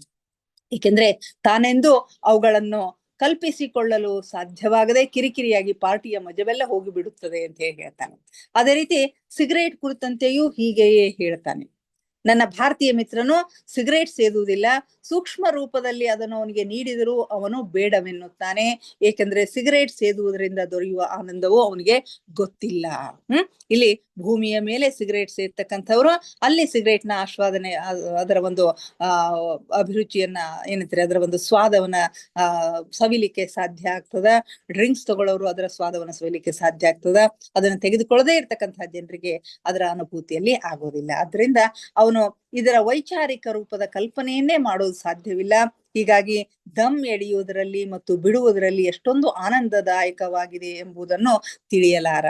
ಏಕೆಂದ್ರೆ ತಾನೆಂದು ಅವುಗಳನ್ನು ಕಲ್ಪಿಸಿಕೊಳ್ಳಲು ಸಾಧ್ಯವಾಗದೆ ಕಿರಿಕಿರಿಯಾಗಿ ಪಾರ್ಟಿಯ ಮಜವೆಲ್ಲ ಹೋಗಿ ಬಿಡುತ್ತದೆ ಅಂತ ಹೇಳ್ತಾನೆ. ಅದೇ ರೀತಿ ಸಿಗರೇಟ್ ಕುರಿತಂತೆಯೂ ಹೀಗೆಯೇ ಹೇಳ್ತಾನೆ. ನನ್ನ ಭಾರತೀಯ ಮಿತ್ರನು ಸಿಗರೇಟ್ ಸೇದುವುದಿಲ್ಲ, ಸೂಕ್ಷ್ಮ ರೂಪದಲ್ಲಿ ಅದನ್ನು ಅವನಿಗೆ ನೀಡಿದರೂ ಅವನು ಬೇಡವೆನ್ನುತ್ತಾನೆ, ಏಕೆಂದ್ರೆ ಸಿಗರೇಟ್ ಸೇದುವುದರಿಂದ ದೊರೆಯುವ ಆನಂದವು ಅವನಿಗೆ ಗೊತ್ತಿಲ್ಲ. ಇಲ್ಲಿ ಭೂಮಿಯ ಮೇಲೆ ಸಿಗರೇಟ್ ಸೇರ್ತಕ್ಕಂಥವ್ರು ಅಲ್ಲಿ ಸಿಗರೇಟ್ ನ ಆಸ್ವಾದನೆ, ಅದರ ಒಂದು ಅಭಿರುಚಿಯನ್ನ ಏನಂತಾರೆ, ಅದರ ಒಂದು ಸ್ವಾದವನ್ನ ಸವಿಲಿಕ್ಕೆ ಸಾಧ್ಯ ಆಗ್ತದ. ಡ್ರಿಂಕ್ಸ್ ತಗೊಳ್ಳೋರು ಅದರ ಸ್ವಾದವನ್ನ ಸವಿಲಿಕ್ಕೆ ಸಾಧ್ಯ ಆಗ್ತದ, ಅದನ್ನ ತೆಗೆದುಕೊಳ್ಳದೇ ಇರ್ತಕ್ಕಂಥ ಜನರಿಗೆ ಅದರ ಅನುಭೂತಿಯಲ್ಲಿ ಆಗೋದಿಲ್ಲ. ಅದರಿಂದ ಅವನು ಇದರ ವೈಚಾರಿಕ ರೂಪದ ಕಲ್ಪನೆಯನ್ನೇ ಮಾಡೋದು ಸಾಧ್ಯವಿಲ್ಲ. ಹೀಗಾಗಿ ದಮ್ ಎಳೆಯುವುದರಲ್ಲಿ ಮತ್ತು ಬಿಡುವುದರಲ್ಲಿ ಎಷ್ಟೊಂದು ಆನಂದದಾಯಕವಾಗಿದೆ ಎಂಬುದನ್ನು ತಿಳಿಯಲಾರ.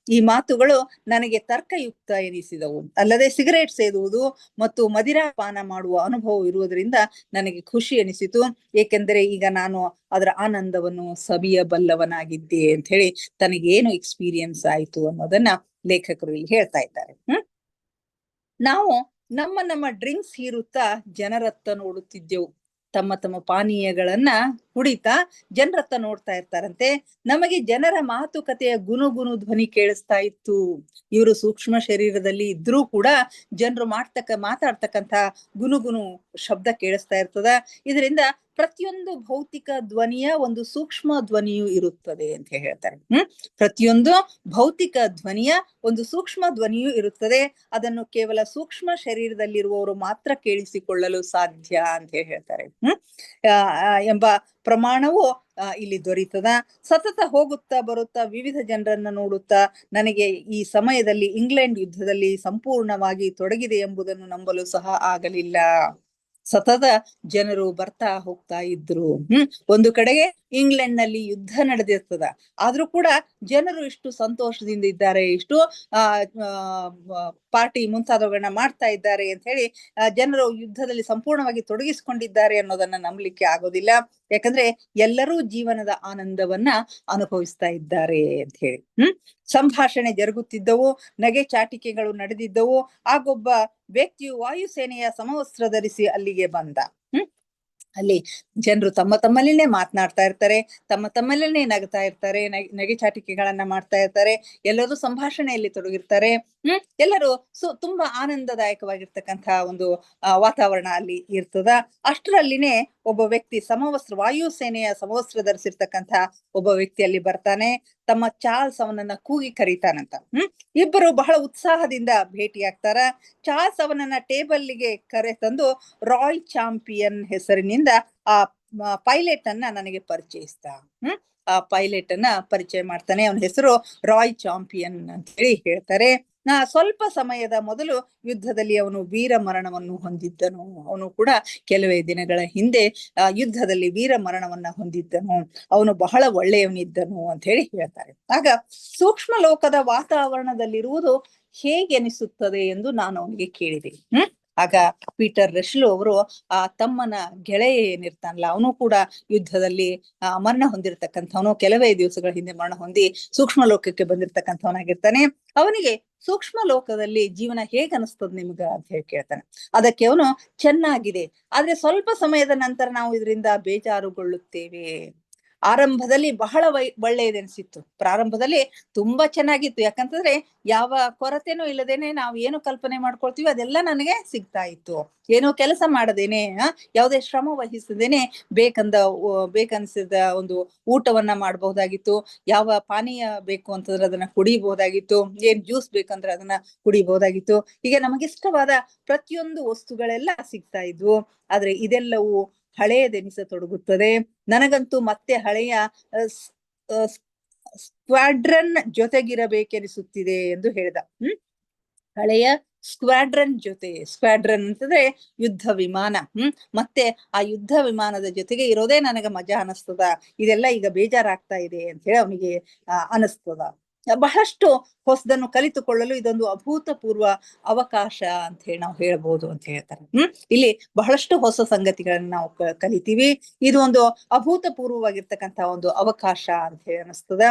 ಈ ಮಾತುಗಳು ನನಗೆ ತರ್ಕಯುಕ್ತ ಎನಿಸಿದವು. ಅಲ್ಲದೆ ಸಿಗರೇಟ್ ಸೇದುವುದು ಮತ್ತು ಮದಿರಾಪಾನ ಮಾಡುವ ಅನುಭವ ಇರುವುದರಿಂದ ನನಗೆ ಖುಷಿ ಎನಿಸಿತು, ಏಕೆಂದರೆ ಈಗ ನಾನು ಅದರ ಆನಂದವನ್ನು ಸವಿಯಬಲ್ಲವನಾಗಿದ್ದೆ ಅಂತ ಹೇಳಿ ತನಗೇನು ಎಕ್ಸ್ಪೀರಿಯನ್ಸ್ ಆಯ್ತು ಅನ್ನೋದನ್ನ ಲೇಖಕರು ಇಲ್ಲಿ ಹೇಳ್ತಾ ಇದ್ದಾರೆ. ನಾವು ನಮ್ಮ ಡ್ರಿಂಕ್ಸ್ ಹೀರುತ್ತಾ ಜನರತ್ತ ನೋಡುತ್ತಿದ್ದೆವು. ತಮ್ಮ ಪಾನೀಯಗಳನ್ನ ಕುಡಿತಾ ಜನರತ್ತ ನೋಡ್ತಾ ಇರ್ತಾರಂತೆ. ನಮಗೆ ಜನರ ಮಾತುಕತೆಯ ಗುನುಗುನು ಧ್ವನಿ ಕೇಳಿಸ್ತಾ ಇತ್ತು. ಇವರು ಸೂಕ್ಷ್ಮ ಶರೀರದಲ್ಲಿ ಇದ್ರೂ ಕೂಡ ಜನರು ಮಾತಾಡ್ತಕ್ಕಂಥ ಗುನುಗುನು ಶಬ್ದ ಕೇಳಿಸ್ತಾ ಇರ್ತದ. ಇದರಿಂದ ಪ್ರತಿಯೊಂದು ಭೌತಿಕ ಧ್ವನಿಯ ಒಂದು ಸೂಕ್ಷ್ಮ ಧ್ವನಿಯು ಇರುತ್ತದೆ ಅಂತ ಹೇಳ್ತಾರೆ. ಪ್ರತಿಯೊಂದು ಭೌತಿಕ ಧ್ವನಿಯ ಒಂದು ಸೂಕ್ಷ್ಮ ಧ್ವನಿಯು ಇರುತ್ತದೆ. ಅದನ್ನು ಕೇವಲ ಸೂಕ್ಷ್ಮ ಶರೀರದಲ್ಲಿರುವವರು ಮಾತ್ರ ಕೇಳಿಸಿಕೊಳ್ಳಲು ಸಾಧ್ಯ ಅಂತ ಹೇಳ್ತಾರೆ. ಎಂಬ ಪ್ರಮಾಣವು ಇಲ್ಲಿ ದೊರೀತದ. ಸತತ ಹೋಗುತ್ತಾ ಬರುತ್ತಾ ವಿವಿಧ ಜನರನ್ನ ನೋಡುತ್ತಾ ನನಗೆ ಈ ಸಮಯದಲ್ಲಿ ಇಂಗ್ಲೆಂಡ್ ಯುದ್ಧದಲ್ಲಿ ಸಂಪೂರ್ಣವಾಗಿ ತೊಡಗಿದೆ ಎಂಬುದನ್ನು ನಂಬಲು ಸಹ ಆಗಲಿಲ್ಲ. ಸತತ ಜನರು ಬರ್ತಾ ಹೋಗ್ತಾ ಇದ್ರು. ಒಂದು ಕಡೆಗೆ ಇಂಗ್ಲೆಂಡ್ ನಲ್ಲಿ ಯುದ್ಧ ನಡೆದಿರ್ತದ, ಆದ್ರೂ ಕೂಡ ಜನರು ಇಷ್ಟು ಸಂತೋಷದಿಂದ ಇದ್ದಾರೆ, ಇಷ್ಟು ಆ ಪಾರ್ಟಿ ಮುಂತಾದವುಗಳನ್ನ ಮಾಡ್ತಾ ಇದ್ದಾರೆ ಅಂತ ಹೇಳಿ ಜನರು ಯುದ್ಧದಲ್ಲಿ ಸಂಪೂರ್ಣವಾಗಿ ತೊಡಗಿಸಿಕೊಂಡಿದ್ದಾರೆ ಅನ್ನೋದನ್ನ ನಂಬಲಿಕ್ಕೆ ಆಗೋದಿಲ್ಲ. ಯಾಕಂದ್ರೆ ಎಲ್ಲರೂ ಜೀವನದ ಆನಂದವನ್ನ ಅನುಭವಿಸ್ತಾ ಇದ್ದಾರೆ ಅಂತ ಹೇಳಿ. ಸಂಭಾಷಣೆ ಜರುಗುತ್ತಿದ್ದವು, ನಗೆ ಚಾಟಿಕೆಗಳು ನಡೆದಿದ್ದವು. ಆಗೊಬ್ಬ ವ್ಯಕ್ತಿಯು ವಾಯುಸೇನೆಯ ಸಮವಸ್ತ್ರ ಧರಿಸಿ ಅಲ್ಲಿಗೆ ಬಂದ. ಅಲ್ಲಿ ಜನರು ತಮ್ಮ ತಮ್ಮಲ್ಲಿನೇ ಮಾತನಾಡ್ತಾ ಇರ್ತಾರೆ, ತಮ್ಮ ತಮ್ಮಲ್ಲೇ ನಗ್ತಾ ಇರ್ತಾರೆ, ನಗೆ ಚಾಟಿಕೆಗಳನ್ನ ಮಾಡ್ತಾ ಇರ್ತಾರೆ, ಎಲ್ಲರೂ ಸಂಭಾಷಣೆಯಲ್ಲಿ ತೊಡಗಿರ್ತಾರೆ. ಎಲ್ಲರೂ ತುಂಬಾ ಆನಂದದಾಯಕವಾಗಿರ್ತಕ್ಕಂತಹ ಒಂದು ವಾತಾವರಣ ಅಲ್ಲಿ ಇರ್ತದ. ಅಷ್ಟರಲ್ಲಿನೇ ಒಬ್ಬ ವ್ಯಕ್ತಿ ವಾಯುಸೇನೆಯ ಸಮವಸ್ತ್ರ ಧರಿಸಿರ್ತಕ್ಕಂಥ ಒಬ್ಬ ವ್ಯಕ್ತಿ ಅಲ್ಲಿ ಬರ್ತಾನೆ. ತಮ್ಮ ಚಾರ್ಲ್ಸ್ ಅವನನ್ನ ಕೂಗಿ ಕರೀತಾನಂತ. ಇಬ್ಬರು ಬಹಳ ಉತ್ಸಾಹದಿಂದ ಭೇಟಿಯಾಗ್ತಾರ. ಚಾರ್ಲ್ಸ್ ಅವನನ್ನ ಟೇಬಲ್ಗೆ ಕರೆ ತಂದು ರಾಯ್ ಚಾಂಪಿಯನ್ ಹೆಸರಿನಿಂದ ಆ ಪೈಲಟ್ ಅನ್ನ ನನಗೆ ಪರಿಚಯಿಸ್ತ. ಆ ಪೈಲಟ್ ಅನ್ನ ಪರಿಚಯ ಮಾಡ್ತಾನೆ. ಅವನ ಹೆಸರು ರಾಯ್ ಚಾಂಪಿಯನ್ ಅಂತ ಹೇಳಿ ಹೇಳ್ತಾರೆ. ಸ್ವಲ್ಪ ಸಮಯದ ಮೊದಲು ಯುದ್ಧದಲ್ಲಿ ಅವನು ವೀರ ಮರಣವನ್ನು ಹೊಂದಿದ್ದನು. ಅವನು ಕೂಡ ಕೆಲವೇ ದಿನಗಳ ಹಿಂದೆ ಯುದ್ಧದಲ್ಲಿ ವೀರ ಮರಣವನ್ನ ಹೊಂದಿದ್ದನು. ಅವನು ಬಹಳ ಒಳ್ಳೆಯವನಿದ್ದನು ಅಂತ ಹೇಳಿ ಹೇಳ್ತಾರೆ. ಆಗ ಸೂಕ್ಷ್ಮ ಲೋಕದ ವಾತಾವರಣದಲ್ಲಿರುವುದು ಹೇಗೆ ಅನಿಸುತ್ತದೆ ಎಂದು ನಾನು ಅವನಿಗೆ ಕೇಳಿದೆ. ಆಗ ಪೀಟರ್ ರೆಶ್ಲು ಅವರು ಆ ತಮ್ಮನ ಗೆಳೆಯ ಏನಿರ್ತಾನಲ್ಲ, ಅವನು ಕೂಡ ಯುದ್ಧದಲ್ಲಿ ಮರಣ ಹೊಂದಿರತಕ್ಕಂಥವನು, ಕೆಲವೇ ದಿವಸಗಳ ಹಿಂದೆ ಮರಣ ಹೊಂದಿ ಸೂಕ್ಷ್ಮ ಲೋಕಕ್ಕೆ ಬಂದಿರತಕ್ಕಂಥವನಾಗಿರ್ತಾನೆ. ಅವನಿಗೆ ಸೂಕ್ಷ್ಮ ಲೋಕದಲ್ಲಿ ಜೀವನ ಹೇಗ್ ಅನಿಸ್ತದ ನಿಮ್ಗ ಅಂತ ಹೇಳಿ ಕೇಳ್ತಾನೆ. ಅದಕ್ಕೆ ಅವನು ಚೆನ್ನಾಗಿದೆ, ಆದ್ರೆ ಸ್ವಲ್ಪ ಸಮಯದ ನಂತರ ನಾವು ಇದರಿಂದ ಬೇಜಾರುಗೊಳ್ಳುತ್ತೇವೆ. ಆರಂಭದಲ್ಲಿ ಬಹಳ ಒಳ್ಳೆಯದೆನಿಸಿತ್ತು, ಪ್ರಾರಂಭದಲ್ಲಿ ತುಂಬಾ ಚೆನ್ನಾಗಿತ್ತು. ಯಾಕಂತಂದ್ರೆ ಯಾವ ಕೊರತೆನೂ ಇಲ್ಲದೇನೆ ನಾವು ಏನು ಕಲ್ಪನೆ ಮಾಡ್ಕೊಳ್ತೀವಿ ಅದೆಲ್ಲ ನನಗೆ ಸಿಗ್ತಾ ಇತ್ತು. ಏನೋ ಕೆಲಸ ಮಾಡದೇನೆ, ಯಾವುದೇ ಶ್ರಮ ವಹಿಸದೇನೆ ಬೇಕನ್ಸಿದ ಒಂದು ಊಟವನ್ನ ಮಾಡಬಹುದಾಗಿತ್ತು. ಯಾವ ಪಾನೀಯ ಬೇಕು ಅಂತಂದ್ರೆ ಅದನ್ನ ಕುಡಿಬಹುದಾಗಿತ್ತು, ಏನ್ ಜ್ಯೂಸ್ ಬೇಕಂದ್ರೆ ಅದನ್ನ ಕುಡಿಬಹುದಾಗಿತ್ತು. ಹೀಗೆ ನಮಗಿಷ್ಟವಾದ ಪ್ರತಿಯೊಂದು ವಸ್ತುಗಳೆಲ್ಲ ಸಿಗ್ತಾ ಇದ್ವು. ಆದ್ರೆ ಇದೆಲ್ಲವೂ ಹಳೆಯದೆನಿಸತೊಡಗುತ್ತದೆ. ನನಗಂತೂ ಮತ್ತೆ ಹಳೆಯ ಸ್ಕ್ವಾಡ್ರನ್ ಜೊತೆಗಿರಬೇಕೆನಿಸುತ್ತಿದೆ ಎಂದು ಹೇಳಿದ. ಹಳೆಯ ಸ್ಕ್ವಾಡ್ರನ್ ಅಂತಂದ್ರೆ ಯುದ್ಧ ವಿಮಾನ. ಮತ್ತೆ ಆ ಯುದ್ಧ ವಿಮಾನದ ಜೊತೆಗೆ ಇರೋದೇ ನನಗೆ ಮಜಾ ಅನಿಸ್ತದ. ಇದೆಲ್ಲ ಈಗ ಬೇಜಾರಾಗ್ತಾ ಇದೆ ಅಂತ ಹೇಳಿ ಅವನಿಗೆ ಅನಿಸ್ತದ. ಬಹಳಷ್ಟು ಹೊಸದನ್ನು ಕಲಿತುಕೊಳ್ಳಲು ಇದೊಂದು ಅಭೂತಪೂರ್ವ ಅವಕಾಶ ಅಂತ ಹೇಳಿ ನಾವು ಹೇಳ್ಬೋದು ಅಂತ ಹೇಳ್ತಾರೆ. ಇಲ್ಲಿ ಬಹಳಷ್ಟು ಹೊಸ ಸಂಗತಿಗಳನ್ನ ನಾವು ಕಲಿತೀವಿ. ಇದು ಒಂದು ಅಭೂತಪೂರ್ವವಾಗಿರ್ತಕ್ಕಂಥ ಒಂದು ಅವಕಾಶ ಅಂತ ಹೇಳಿ ಅನಿಸ್ತದ.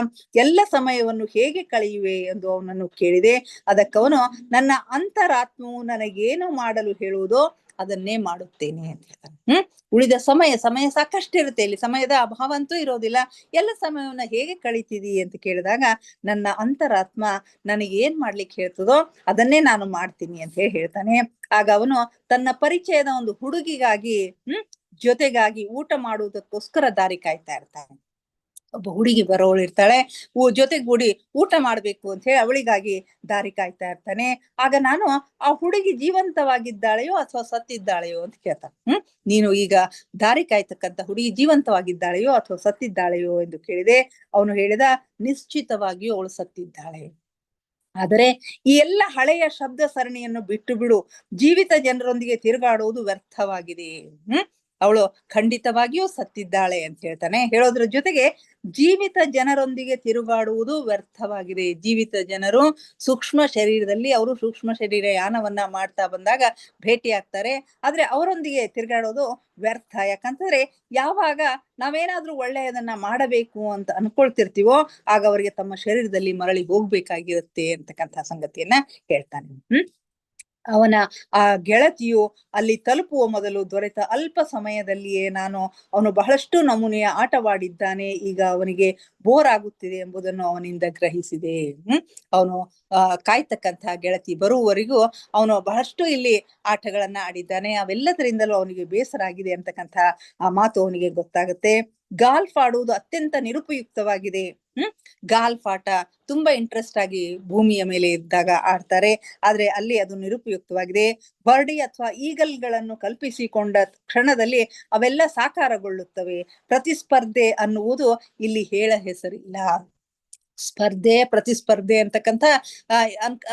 ಎಲ್ಲ ಸಮಯವನ್ನು ಹೇಗೆ ಕಳೆಯುವೆ ಎಂದು ಅವನನ್ನು ಕೇಳಿದೆ. ಅದಕ್ಕವನು, ನನ್ನ ಅಂತರಾತ್ಮವು ನನಗೇನು ಮಾಡಲು ಹೇಳುವುದೋ ಅದನ್ನೇ ಮಾಡುತ್ತೇನೆ ಅಂತ ಹೇಳ್ತಾನೆ. ಉಳಿದ ಸಮಯ ಸಾಕಷ್ಟಿರುತ್ತೆ, ಇಲ್ಲಿ ಸಮಯದ ಅಭಾವ ಅಂತೂ ಇರೋದಿಲ್ಲ. ಎಲ್ಲ ಸಮಯವನ್ನ ಹೇಗೆ ಕಳೀತಿದಿ ಅಂತ ಕೇಳಿದಾಗ, ನನ್ನ ಅಂತರಾತ್ಮ ನನಗೆ ಏನ್ ಮಾಡ್ಲಿಕ್ಕೆ ಹೇಳ್ತದೋ ಅದನ್ನೇ ನಾನು ಮಾಡ್ತೀನಿ ಅಂತ ಹೇಳಿ ಹೇಳ್ತಾನೆ. ಆಗ ಅವನು ತನ್ನ ಪರಿಚಯದ ಒಂದು ಹುಡುಗಿಗಾಗಿ ಜೊತೆಗಾಗಿ ಊಟ ಮಾಡುವುದಕ್ಕೋಸ್ಕರ ದಾರಿ ಕಾಯ್ತಾ ಇರ್ತಾನೆ. ಒಬ್ಬ ಹುಡುಗಿ ಬರೋಳು ಇರ್ತಾಳೆ, ಜೊತೆಗೂಡಿ ಊಟ ಮಾಡ್ಬೇಕು ಅಂತ ಹೇಳಿ ಅವಳಿಗಾಗಿ ದಾರಿ ಕಾಯ್ತಾ ಇರ್ತಾನೆ. ಆಗ ನಾನು, ಆ ಹುಡುಗಿ ಜೀವಂತವಾಗಿದ್ದಾಳೆಯೋ ಅಥವಾ ಸತ್ತಿದ್ದಾಳೆಯೋ ಅಂತ ಕೇಳ್ತಾನೆ. ನೀನು ಈಗ ದಾರಿ ಕಾಯ್ತಕ್ಕಂಥ ಹುಡುಗಿ ಜೀವಂತವಾಗಿದ್ದಾಳೆಯೋ ಅಥವಾ ಸತ್ತಿದ್ದಾಳೆಯೋ ಎಂದು ಕೇಳಿದೆ. ಅವನು ಹೇಳಿದ, ನಿಶ್ಚಿತವಾಗಿಯೂ ಅವಳು ಸತ್ತಿದ್ದಾಳೆ. ಆದರೆ ಈ ಎಲ್ಲ ಹಳೆಯ ಶಬ್ದ ಸರಣಿಯನ್ನು ಬಿಟ್ಟು ಬಿಡು, ಜೀವಿತ ಜನರೊಂದಿಗೆ ತಿರುಗಾಡುವುದು ವ್ಯರ್ಥವಾಗಿದೆ. ಅವಳು ಖಂಡಿತವಾಗಿಯೂ ಸತ್ತಿದ್ದಾಳೆ ಅಂತ ಹೇಳ್ತಾನೆ. ಹೇಳೋದ್ರ ಜೊತೆಗೆ ಜೀವಿತ ಜನರೊಂದಿಗೆ ತಿರುಗಾಡುವುದು ವ್ಯರ್ಥವಾಗಿದೆ. ಜೀವಿತ ಜನರು ಸೂಕ್ಷ್ಮ ಶರೀರದಲ್ಲಿ, ಅವರು ಸೂಕ್ಷ್ಮ ಶರೀರ ಯಾನವನ್ನ ಮಾಡ್ತಾ ಬಂದಾಗ ಭೇಟಿ ಆಗ್ತಾರೆ. ಆದ್ರೆ ಅವರೊಂದಿಗೆ ತಿರುಗಾಡೋದು ವ್ಯರ್ಥ. ಯಾಕಂತಂದ್ರೆ ಯಾವಾಗ ನಾವೇನಾದ್ರೂ ಒಳ್ಳೆಯದನ್ನ ಮಾಡಬೇಕು ಅಂತ ಅನ್ಕೊಳ್ತಿರ್ತೀವೋ ಆಗ ಅವರಿಗೆ ತಮ್ಮ ಶರೀರದಲ್ಲಿ ಮರಳಿ ಹೋಗ್ಬೇಕಾಗಿರುತ್ತೆ ಅಂತಕ್ಕಂಥ ಸಂಗತಿಯನ್ನ ಹೇಳ್ತಾನೆ. ಅವನ ಆ ಗೆಳತಿಯು ಅಲ್ಲಿ ತಲುಪುವ ಮೊದಲು ದೊರೆತ ಅಲ್ಪ ಸಮಯದಲ್ಲಿಯೇ ಅವನು ಬಹಳಷ್ಟು ನಮೂನೆಯ ಆಟವಾಡಿದ್ದಾನೆ, ಈಗ ಅವನಿಗೆ ಬೋರ್ ಆಗುತ್ತಿದೆ ಎಂಬುದನ್ನು ಅವನಿಂದ ಗ್ರಹಿಸಿದೆ. ಅವನು ಕಾಯ್ತಕ್ಕಂತಹ ಗೆಳತಿ ಬರುವವರೆಗೂ ಅವನು ಬಹಳಷ್ಟು ಇಲ್ಲಿ ಆಟಗಳನ್ನ ಆಡಿದ್ದಾನೆ, ಅವೆಲ್ಲದರಿಂದಲೂ ಅವನಿಗೆ ಬೇಸರ ಆಗಿದೆ ಅಂತಕ್ಕಂಥ ಆ ಮಾತು ಅವನಿಗೆ ಗೊತ್ತಾಗುತ್ತೆ. ಗಾಲ್ಫ್ ಆಡುವುದು ಅತ್ಯಂತ ನಿರುಪಯುಕ್ತವಾಗಿದೆ. ಗಾಲ್ಫ್ ಆಟ ತುಂಬಾ ಇಂಟ್ರೆಸ್ಟ್ ಆಗಿ ಭೂಮಿಯ ಮೇಲೆ ಇದ್ದಾಗ ಆಡ್ತಾರೆ, ಆದ್ರೆ ಅಲ್ಲಿ ಅದು ನಿರುಪಯುಕ್ತವಾಗಿದೆ. ಬರ್ಡಿ ಅಥವಾ ಈಗಲ್ಗಳನ್ನು ಕಲ್ಪಿಸಿಕೊಂಡ ಕ್ಷಣದಲ್ಲಿ ಅವೆಲ್ಲ ಸಾಕಾರಗೊಳ್ಳುತ್ತವೆ. ಪ್ರತಿಸ್ಪರ್ಧೆ ಅನ್ನುವುದು ಇಲ್ಲಿ ಹೇಳ ಹೆಸರಿಲ್ಲ. ಸ್ಪರ್ಧೆ ಪ್ರತಿಸ್ಪರ್ಧೆ ಅಂತಕ್ಕಂಥ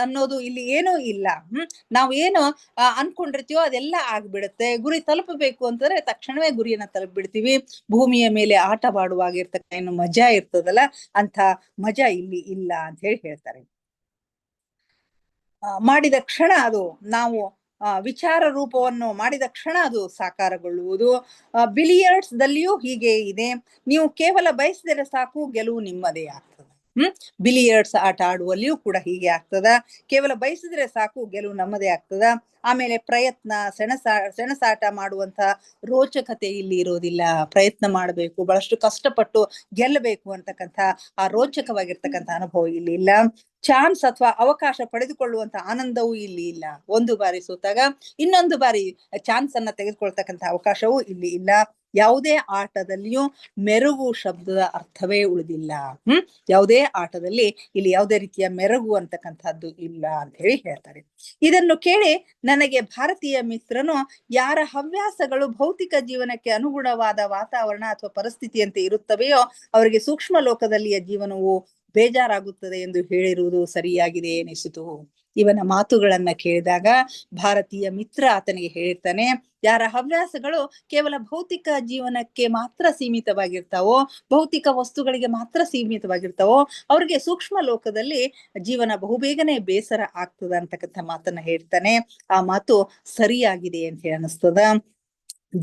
ಅನ್ನೋದು ಇಲ್ಲಿ ಏನೂ ಇಲ್ಲ. ನಾವು ಏನು ಅನ್ಕೊಂಡಿರ್ತೀವೋ ಅದೆಲ್ಲ ಆಗ್ಬಿಡುತ್ತೆ. ಗುರಿ ತಲುಪಬೇಕು ಅಂತಂದ್ರೆ ತಕ್ಷಣವೇ ಗುರಿಯನ್ನ ತಲುಪಿಬಿಡ್ತೀವಿ. ಭೂಮಿಯ ಮೇಲೆ ಆಟವಾಡುವಾಗ ಏನು ಮಜಾ ಇರ್ತದಲ್ಲ, ಅಂತ ಮಜಾ ಇಲ್ಲಿ ಇಲ್ಲ ಅಂತ ಹೇಳಿ ಹೇಳ್ತಾರೆ. ಮಾಡಿದ ಕ್ಷಣ ಅದು ನಾವು ವಿಚಾರ ರೂಪವನ್ನು ಮಾಡಿದ ಕ್ಷಣ ಅದು ಸಾಕಾರಗೊಳ್ಳುವುದು. ಬಿಲಿಯರ್ಡ್ಸ್ ದಲ್ಲಿಯೂ ಹೀಗೆ ಇದೆ. ನೀವು ಕೇವಲ ಬಯಸಿದರೆ ಸಾಕು, ಗೆಲುವು ನಿಮ್ಮದೇ ಆಗ್ತದೆ. ಬಿಲಿಯರ್ಡ್ಸ್ ಆಟ ಆಡುವಲ್ಲಿಯೂ ಕೂಡ ಹೀಗೆ ಆಗ್ತದ. ಕೇವಲ ಬಯಸಿದ್ರೆ ಸಾಕು, ಗೆಲುವು ನಮ್ಮದೇ ಆಗ್ತದ. ಆಮೇಲೆ ಪ್ರಯತ್ನ, ಸೆಣಸಾಟ ಮಾಡುವಂತ ರೋಚಕತೆ ಇಲ್ಲಿ ಇರೋದಿಲ್ಲ. ಪ್ರಯತ್ನ ಮಾಡಬೇಕು, ಬಹಳಷ್ಟು ಕಷ್ಟಪಟ್ಟು ಗೆಲ್ಲಬೇಕು ಅಂತಕ್ಕಂಥ ಆ ರೋಚಕವಾಗಿರ್ತಕ್ಕಂಥ ಅನುಭವ ಇಲ್ಲಿ ಇಲ್ಲ. ಚಾನ್ಸ್ ಅಥವಾ ಅವಕಾಶ ಪಡೆದುಕೊಳ್ಳುವಂತ ಆನಂದವೂ ಇಲ್ಲಿ ಇಲ್ಲ. ಒಂದು ಬಾರಿ ಸೋತಾಗ ಇನ್ನೊಂದು ಬಾರಿ ಚಾನ್ಸ್ ಅನ್ನ ತೆಗೆದುಕೊಳ್ತಕ್ಕಂಥ ಅವಕಾಶವೂ ಇಲ್ಲಿ ಇಲ್ಲ. ಯಾವುದೇ ಆಟದಲ್ಲಿಯೂ ಮೆರುಗು ಶಬ್ದದ ಅರ್ಥವೇ ಉಳಿದಿಲ್ಲ. ಯಾವುದೇ ಆಟದಲ್ಲಿ ಇಲ್ಲಿ ಯಾವುದೇ ರೀತಿಯ ಮೆರುಗು ಅಂತಕ್ಕಂಥದ್ದು ಇಲ್ಲ ಅಂತ ಹೇಳಿ ಹೇಳ್ತಾರೆ. ಇದನ್ನು ಕೇಳಿ ನನಗೆ ಭಾರತೀಯ ಮಿತ್ರನು, ಯಾರ ಹವ್ಯಾಸಗಳು ಭೌತಿಕ ಜೀವನಕ್ಕೆ ಅನುಗುಣವಾದ ವಾತಾವರಣ ಅಥವಾ ಪರಿಸ್ಥಿತಿಯಂತೆ ಇರುತ್ತವೆಯೋ ಅವರಿಗೆ ಸೂಕ್ಷ್ಮ ಲೋಕದಲ್ಲಿಯ ಜೀವನವು ಬೇಜಾರಾಗುತ್ತದೆ ಎಂದು ಹೇಳಿರುವುದು ಸರಿಯಾಗಿದೆ ಎನಿಸಿತು. ಇವನ ಮಾತುಗಳನ್ನ ಕೇಳಿದಾಗ ಭಾರತೀಯ ಮಿತ್ರ ಆತನಿಗೆ ಹೇಳಿರ್ತಾನೆ, ಯಾರ ಹವ್ಯಾಸಗಳು ಕೇವಲ ಭೌತಿಕ ಜೀವನಕ್ಕೆ ಮಾತ್ರ ಸೀಮಿತವಾಗಿರ್ತಾವೋ, ಭೌತಿಕ ವಸ್ತುಗಳಿಗೆ ಮಾತ್ರ ಸೀಮಿತವಾಗಿರ್ತಾವೋ, ಅವ್ರಿಗೆ ಸೂಕ್ಷ್ಮ ಲೋಕದಲ್ಲಿ ಜೀವನ ಬಹುಬೇಗನೆ ಬೇಸರ ಆಗ್ತದ ಅಂತಕ್ಕಂಥ ಮಾತನ್ನ ಹೇಳ್ತಾನೆ. ಆ ಮಾತು ಸರಿಯಾಗಿದೆ ಅಂತ ಹೇಳಿ ಅನಿಸ್ತದ.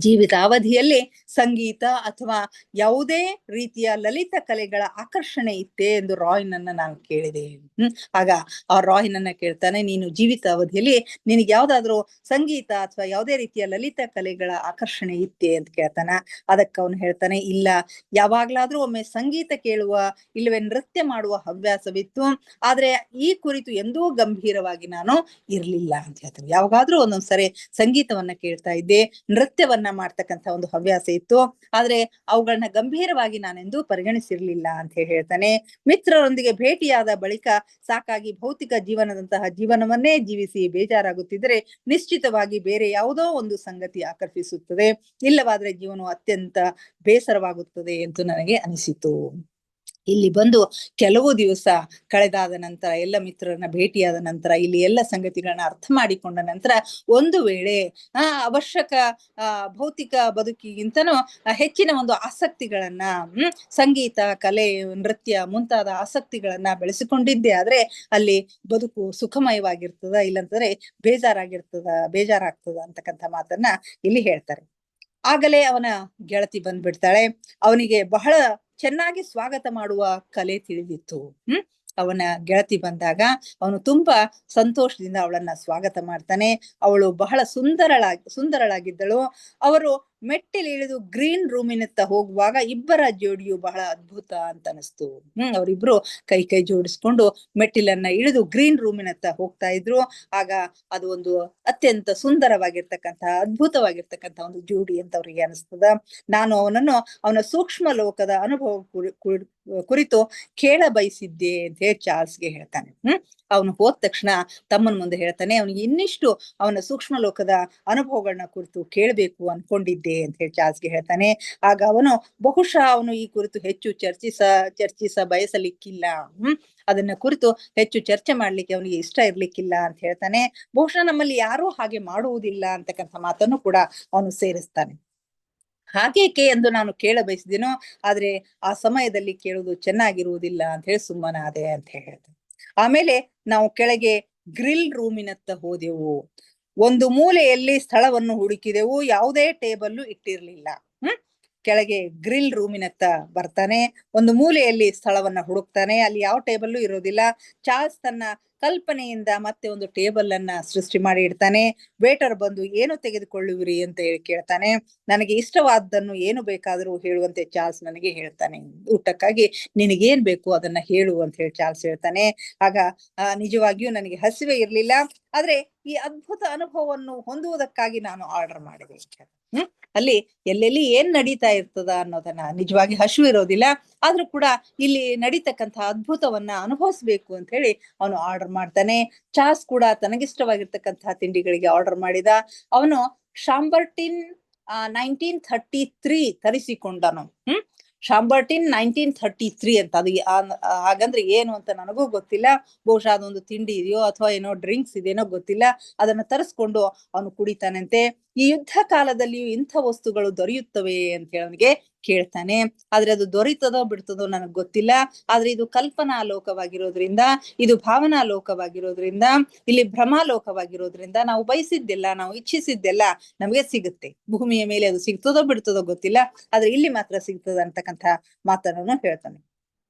ಜೀವಿತಾವಧಿಯಲ್ಲಿ ಸಂಗೀತ ಅಥವಾ ಯಾವುದೇ ರೀತಿಯ ಲಲಿತ ಕಲೆಗಳ ಆಕರ್ಷಣೆ ಇತ್ತೆ ಎಂದು ರಾಯ್ನನ್ನ ನಾನು ಕೇಳಿದೆ. ಆಗ ಆ ರಾಯ್ನನ್ನ ಕೇಳ್ತಾನೆ, ನೀನು ಜೀವಿತ ಅವಧಿಯಲ್ಲಿ ನಿನಗೆ ಯಾವ್ದಾದ್ರು ಸಂಗೀತ ಅಥವಾ ಯಾವುದೇ ರೀತಿಯ ಲಲಿತ ಕಲೆಗಳ ಆಕರ್ಷಣೆ ಇತ್ತೆ ಅಂತ ಕೇಳ್ತಾನ. ಅದಕ್ಕೆ ಅವನು ಹೇಳ್ತಾನೆ, ಇಲ್ಲ, ಯಾವಾಗ್ಲಾದ್ರೂ ಒಮ್ಮೆ ಸಂಗೀತ ಕೇಳುವ ಇಲ್ಲವೇ ನೃತ್ಯ ಮಾಡುವ ಹವ್ಯಾಸವಿತ್ತು. ಆದ್ರೆ ಈ ಕುರಿತು ಎಂದೂ ಗಂಭೀರವಾಗಿ ನಾನು ಇರ್ಲಿಲ್ಲ ಅಂತ ಹೇಳ್ತಾನೆ. ಯಾವಾಗಾದ್ರೂ ಒಂದೊಂದ್ಸರಿ ಸಂಗೀತವನ್ನ ಕೇಳ್ತಾ ಇದ್ದೆ, ನೃತ್ಯವನ್ನ ಮಾಡ್ತಕ್ಕಂಥ ಒಂದು ಹವ್ಯಾಸ ಇತ್ತು, ಆದ್ರೆ ಅವುಗಳನ್ನ ಗಂಭೀರವಾಗಿ ನಾನೆಂದೂ ಪರಿಗಣಿಸಿರ್ಲಿಲ್ಲ ಅಂತ ಹೇಳ್ತಾನೆ. ಮಿತ್ರರೊಂದಿಗೆ ಭೇಟಿಯಾದ ಬಳಿಕ ಸಾಕಾಗಿ ಭೌತಿಕ ಜೀವನದಂತಹ ಜೀವನವನ್ನೇ ಜೀವಿಸಿ ಬೇಜಾರಾಗುತ್ತಿದ್ರೆ ನಿಶ್ಚಿತವಾಗಿ ಬೇರೆ ಯಾವುದೋ ಒಂದು ಸಂಗತಿ ಆಕರ್ಷಿಸುತ್ತದೆ. ಇಲ್ಲವಾದ್ರೆ ಜೀವನವು ಅತ್ಯಂತ ಬೇಸರವಾಗುತ್ತದೆ ಎಂದು ನನಗೆ ಅನಿಸಿತು. ಇಲ್ಲಿ ಬಂದು ಕೆಲವು ದಿವಸ ಕಳೆದಾದ ನಂತರ, ಎಲ್ಲ ಮಿತ್ರರನ್ನ ಭೇಟಿಯಾದ ನಂತರ, ಇಲ್ಲಿ ಎಲ್ಲ ಸಂಗತಿಗಳನ್ನ ಅರ್ಥ ಮಾಡಿಕೊಂಡ ನಂತರ, ಒಂದು ವೇಳೆ ಅವಶ್ಯಕ ಭೌತಿಕ ಬದುಕಿಗಿಂತನೂ ಹೆಚ್ಚಿನ ಒಂದು ಆಸಕ್ತಿಗಳನ್ನ, ಸಂಗೀತ, ಕಲೆ, ನೃತ್ಯ ಮುಂತಾದ ಆಸಕ್ತಿಗಳನ್ನ ಬೆಳೆಸಿಕೊಂಡಿದ್ದೆ ಆದ್ರೆ ಅಲ್ಲಿ ಬದುಕು ಸುಖಮಯವಾಗಿರ್ತದ, ಇಲ್ಲಂತಂದ್ರೆ ಬೇಜಾರಾಗ್ತದ ಅಂತಕ್ಕಂಥ ಮಾತನ್ನ ಇಲ್ಲಿ ಹೇಳ್ತಾರೆ. ಆಗಲೇ ಅವನ ಗೆಳತಿ ಬಂದ್ಬಿಡ್ತಾಳೆ. ಅವನಿಗೆ ಬಹಳ ಚೆನ್ನಾಗಿ ಸ್ವಾಗತ ಮಾಡುವ ಕಲೆ ತಿಳಿದಿತ್ತು. ಅವನ ಗೆಳತಿ ಬಂದಾಗ ಅವನು ತುಂಬಾ ಸಂತೋಷದಿಂದ ಅವಳನ್ನ ಸ್ವಾಗತ ಮಾಡ್ತಾನೆ. ಅವಳು ಬಹಳ ಸುಂದರಳಾಗಿದ್ದಳು. ಅವರು ಮೆಟ್ಟಿಲಿಳಿದು ಗ್ರೀನ್ ರೂಮಿನತ್ತ ಹೋಗುವಾಗ ಇಬ್ಬರ ಜೋಡಿಯು ಬಹಳ ಅದ್ಭುತ ಅಂತ ಅನಿಸ್ತು. ಅವರಿಬ್ರು ಕೈ ಜೋಡಿಸ್ಕೊಂಡು ಮೆಟ್ಟಿಲನ್ನ ಇಳಿದು ಗ್ರೀನ್ ರೂಮಿನತ್ತ ಹೋಗ್ತಾ ಇದ್ರು. ಆಗ ಅದು ಒಂದು ಅತ್ಯಂತ ಸುಂದರವಾಗಿರ್ತಕ್ಕಂಥ, ಅದ್ಭುತವಾಗಿರ್ತಕ್ಕಂಥ ಒಂದು ಜೋಡಿ ಅಂತ ಅವ್ರಿಗೆ ಅನಿಸ್ತದ. ನಾನು ಅವನ ಸೂಕ್ಷ್ಮ ಲೋಕದ ಅನುಭವ ಕುರಿತು ಕೇಳ ಬಯಸಿದ್ದೆ ಅಂತ ಹೇಳಿ ಚಾರ್ಲ್ಸ್ಗೆ ಹೇಳ್ತಾನೆ. ಅವನು ಹೋದ ತಕ್ಷಣ ತಮ್ಮನ ಮುಂದೆ ಹೇಳ್ತಾನೆ, ಅವನಿಗೆ ಇನ್ನಿಷ್ಟು ಅವನ ಸೂಕ್ಷ್ಮ ಲೋಕದ ಅನುಭವಗಳನ್ನ ಕುರಿತು ಕೇಳಬೇಕು ಅನ್ಕೊಂಡಿದ್ದೆ ಅಂತ ಹೇಳಿ ಚಾರ್ಲ್ಸ್ಗೆ ಹೇಳ್ತಾನೆ. ಆಗ ಅವನು ಬಹುಶಃ ಅವನು ಈ ಕುರಿತು ಹೆಚ್ಚು ಚರ್ಚಿಸ ಬಯಸಲಿಕ್ಕಿಲ್ಲ, ಅದನ್ನ ಕುರಿತು ಹೆಚ್ಚು ಚರ್ಚೆ ಮಾಡ್ಲಿಕ್ಕೆ ಅವನಿಗೆ ಇಷ್ಟ ಇರ್ಲಿಕ್ಕಿಲ್ಲ ಅಂತ ಹೇಳ್ತಾನೆ. ಬಹುಶಃ ನಮ್ಮಲ್ಲಿ ಯಾರೂ ಹಾಗೆ ಮಾಡುವುದಿಲ್ಲ ಅಂತಕ್ಕಂಥ ಮಾತನ್ನು ಕೂಡ ಅವನು ಸೇರಿಸ್ತಾನೆ. ಹಾಗೇಕೆ ಎಂದು ನಾನು ಕೇಳ ಬಯಸಿದೆನೋ, ಆದ್ರೆ ಆ ಸಮಯದಲ್ಲಿ ಕೇಳುವುದು ಚೆನ್ನಾಗಿರುವುದಿಲ್ಲ ಅಂತ ಹೇಳಿ ಸುಮ್ಮನಾದೆ ಅಂತ ಹೇಳ್ತಾನೆ. ಆಮೇಲೆ ನಾವು ಕೆಳಗೆ ಗ್ರಿಲ್ ರೂಮಿನತ್ತ ಹೋದೆವು. ಒಂದು ಮೂಲೆಯಲ್ಲಿ ಸ್ಥಳವನ್ನು ಹುಡುಕಿದೆವು, ಯಾವುದೇ ಟೇಬಲ್ಲು ಇಟ್ಟಿರ್ಲಿಲ್ಲ. ಕೆಳಗೆ ಗ್ರಿಲ್ ರೂಮಿನತ್ತ ಬರ್ತಾನೆ. ಒಂದು ಮೂಲೆಯಲ್ಲಿ ಸ್ಥಳವನ್ನ ಹುಡುಕ್ತಾನೆ, ಅಲ್ಲಿ ಯಾವ ಟೇಬಲ್ಲು ಇರೋದಿಲ್ಲ. ಚಾರ್ಲ್ಸ್ ತನ್ನ ಕಲ್ಪನೆಯಿಂದ ಮತ್ತೆ ಒಂದು ಟೇಬಲ್ ಅನ್ನ ಸೃಷ್ಟಿ ಮಾಡಿ ಇಡ್ತಾನೆ. ವೇಟರ್ ಬಂದು ಏನು ತೆಗೆದುಕೊಳ್ಳುವಿರಿ ಅಂತ ಹೇಳಿ ಕೇಳ್ತಾನೆ. ನನಗೆ ಇಷ್ಟವಾದ್ದನ್ನು ಏನು ಬೇಕಾದರೂ ಹೇಳುವಂತೆ ಚಾರ್ಲ್ಸ್ ನನಗೆ ಹೇಳ್ತಾನೆ. ಊಟಕ್ಕಾಗಿ ನಿನಗೇನ್ ಬೇಕು ಅದನ್ನ ಹೇಳು ಅಂತ ಹೇಳಿ ಚಾರ್ಲ್ಸ್ ಹೇಳ್ತಾನೆ. ಆಗ ನಿಜವಾಗಿಯೂ ನನಗೆ ಹಸಿವೆ ಇರ್ಲಿಲ್ಲ, ಆದ್ರೆ ಈ ಅದ್ಭುತ ಅನುಭವವನ್ನು ಹೊಂದುವುದಕ್ಕಾಗಿ ನಾನು ಆರ್ಡರ್ ಮಾಡಿದೆ. ಅಲ್ಲಿ ಎಲ್ಲೆಲ್ಲಿ ಏನ್ ನಡೀತಾ ಇರ್ತದ ಅನ್ನೋದನ್ನ, ನಿಜವಾಗಿ ಹಸಿವು ಇರೋದಿಲ್ಲ, ಆದ್ರೂ ಕೂಡ ಇಲ್ಲಿ ನಡೀತಕ್ಕಂಥ ಅದ್ಭುತವನ್ನ ಅನುಭವಿಸ್ಬೇಕು ಅಂತ ಹೇಳಿ ಅವನು ಆರ್ಡರ್ ಮಾಡ್ತಾನೆ. ಚಾರ್ಲ್ಸ್ ಕೂಡ ತನಗಿಷ್ಟವಾಗಿರ್ತಕ್ಕಂಥ ತಿಂಡಿಗಳಿಗೆ ಆರ್ಡರ್ ಮಾಡಿದ. ಅವನು ಶಾಂಬರ್ಟಿನ್ 1933 ತರಿಸಿಕೊಂಡನು. ಶಾಂಬರ್ಟಿನ್ 1933 ಅಂತ. ಅದು ಹಾಗಂದ್ರೆ ಏನು ಅಂತ ನನಗೂ ಗೊತ್ತಿಲ್ಲ. ಬಹುಶಃ ಅದೊಂದು ತಿಂಡಿ ಇದೆಯೋ ಅಥವಾ ಏನೋ ಡ್ರಿಂಕ್ಸ್ ಇದೇನೋ ಗೊತ್ತಿಲ್ಲ. ಅದನ್ನ ತರಿಸ್ಕೊಂಡು ಅವನು ಕುಡಿತಾನಂತೆ. ಈ ಯುದ್ಧ ಕಾಲದಲ್ಲಿಯೂ ಇಂಥ ವಸ್ತುಗಳು ದೊರೆಯುತ್ತವೆ ಅಂತ ಹೇಳಿ ಅವನಿಗೆ ಕೇಳ್ತಾನೆ. ಆದ್ರೆ ಅದು ದೊರೀತದೋ ಬಿಡ್ತದೋ ನನಗ್ ಗೊತ್ತಿಲ್ಲ. ಆದ್ರೆ ಇದು ಕಲ್ಪನಾ ಲೋಕವಾಗಿರೋದ್ರಿಂದ, ಇದು ಭಾವನಾ ಲೋಕವಾಗಿರೋದ್ರಿಂದ, ಇಲ್ಲಿ ಭ್ರಮಾಲೋಕವಾಗಿರೋದ್ರಿಂದ ನಾವು ಬಯಸಿದ್ದೆಲ್ಲ, ನಾವು ಇಚ್ಛಿಸಿದ್ದೆಲ್ಲ ನಮಗೆ ಸಿಗುತ್ತೆ. ಭೂಮಿಯ ಮೇಲೆ ಅದು ಸಿಗ್ತದೋ ಬಿಡ್ತದೋ ಗೊತ್ತಿಲ್ಲ, ಆದ್ರೆ ಇಲ್ಲಿ ಮಾತ್ರ ಸಿಗ್ತದ ಅಂತಕ್ಕಂಥ ಮಾತನ್ನು ಹೇಳ್ತಾನೆ.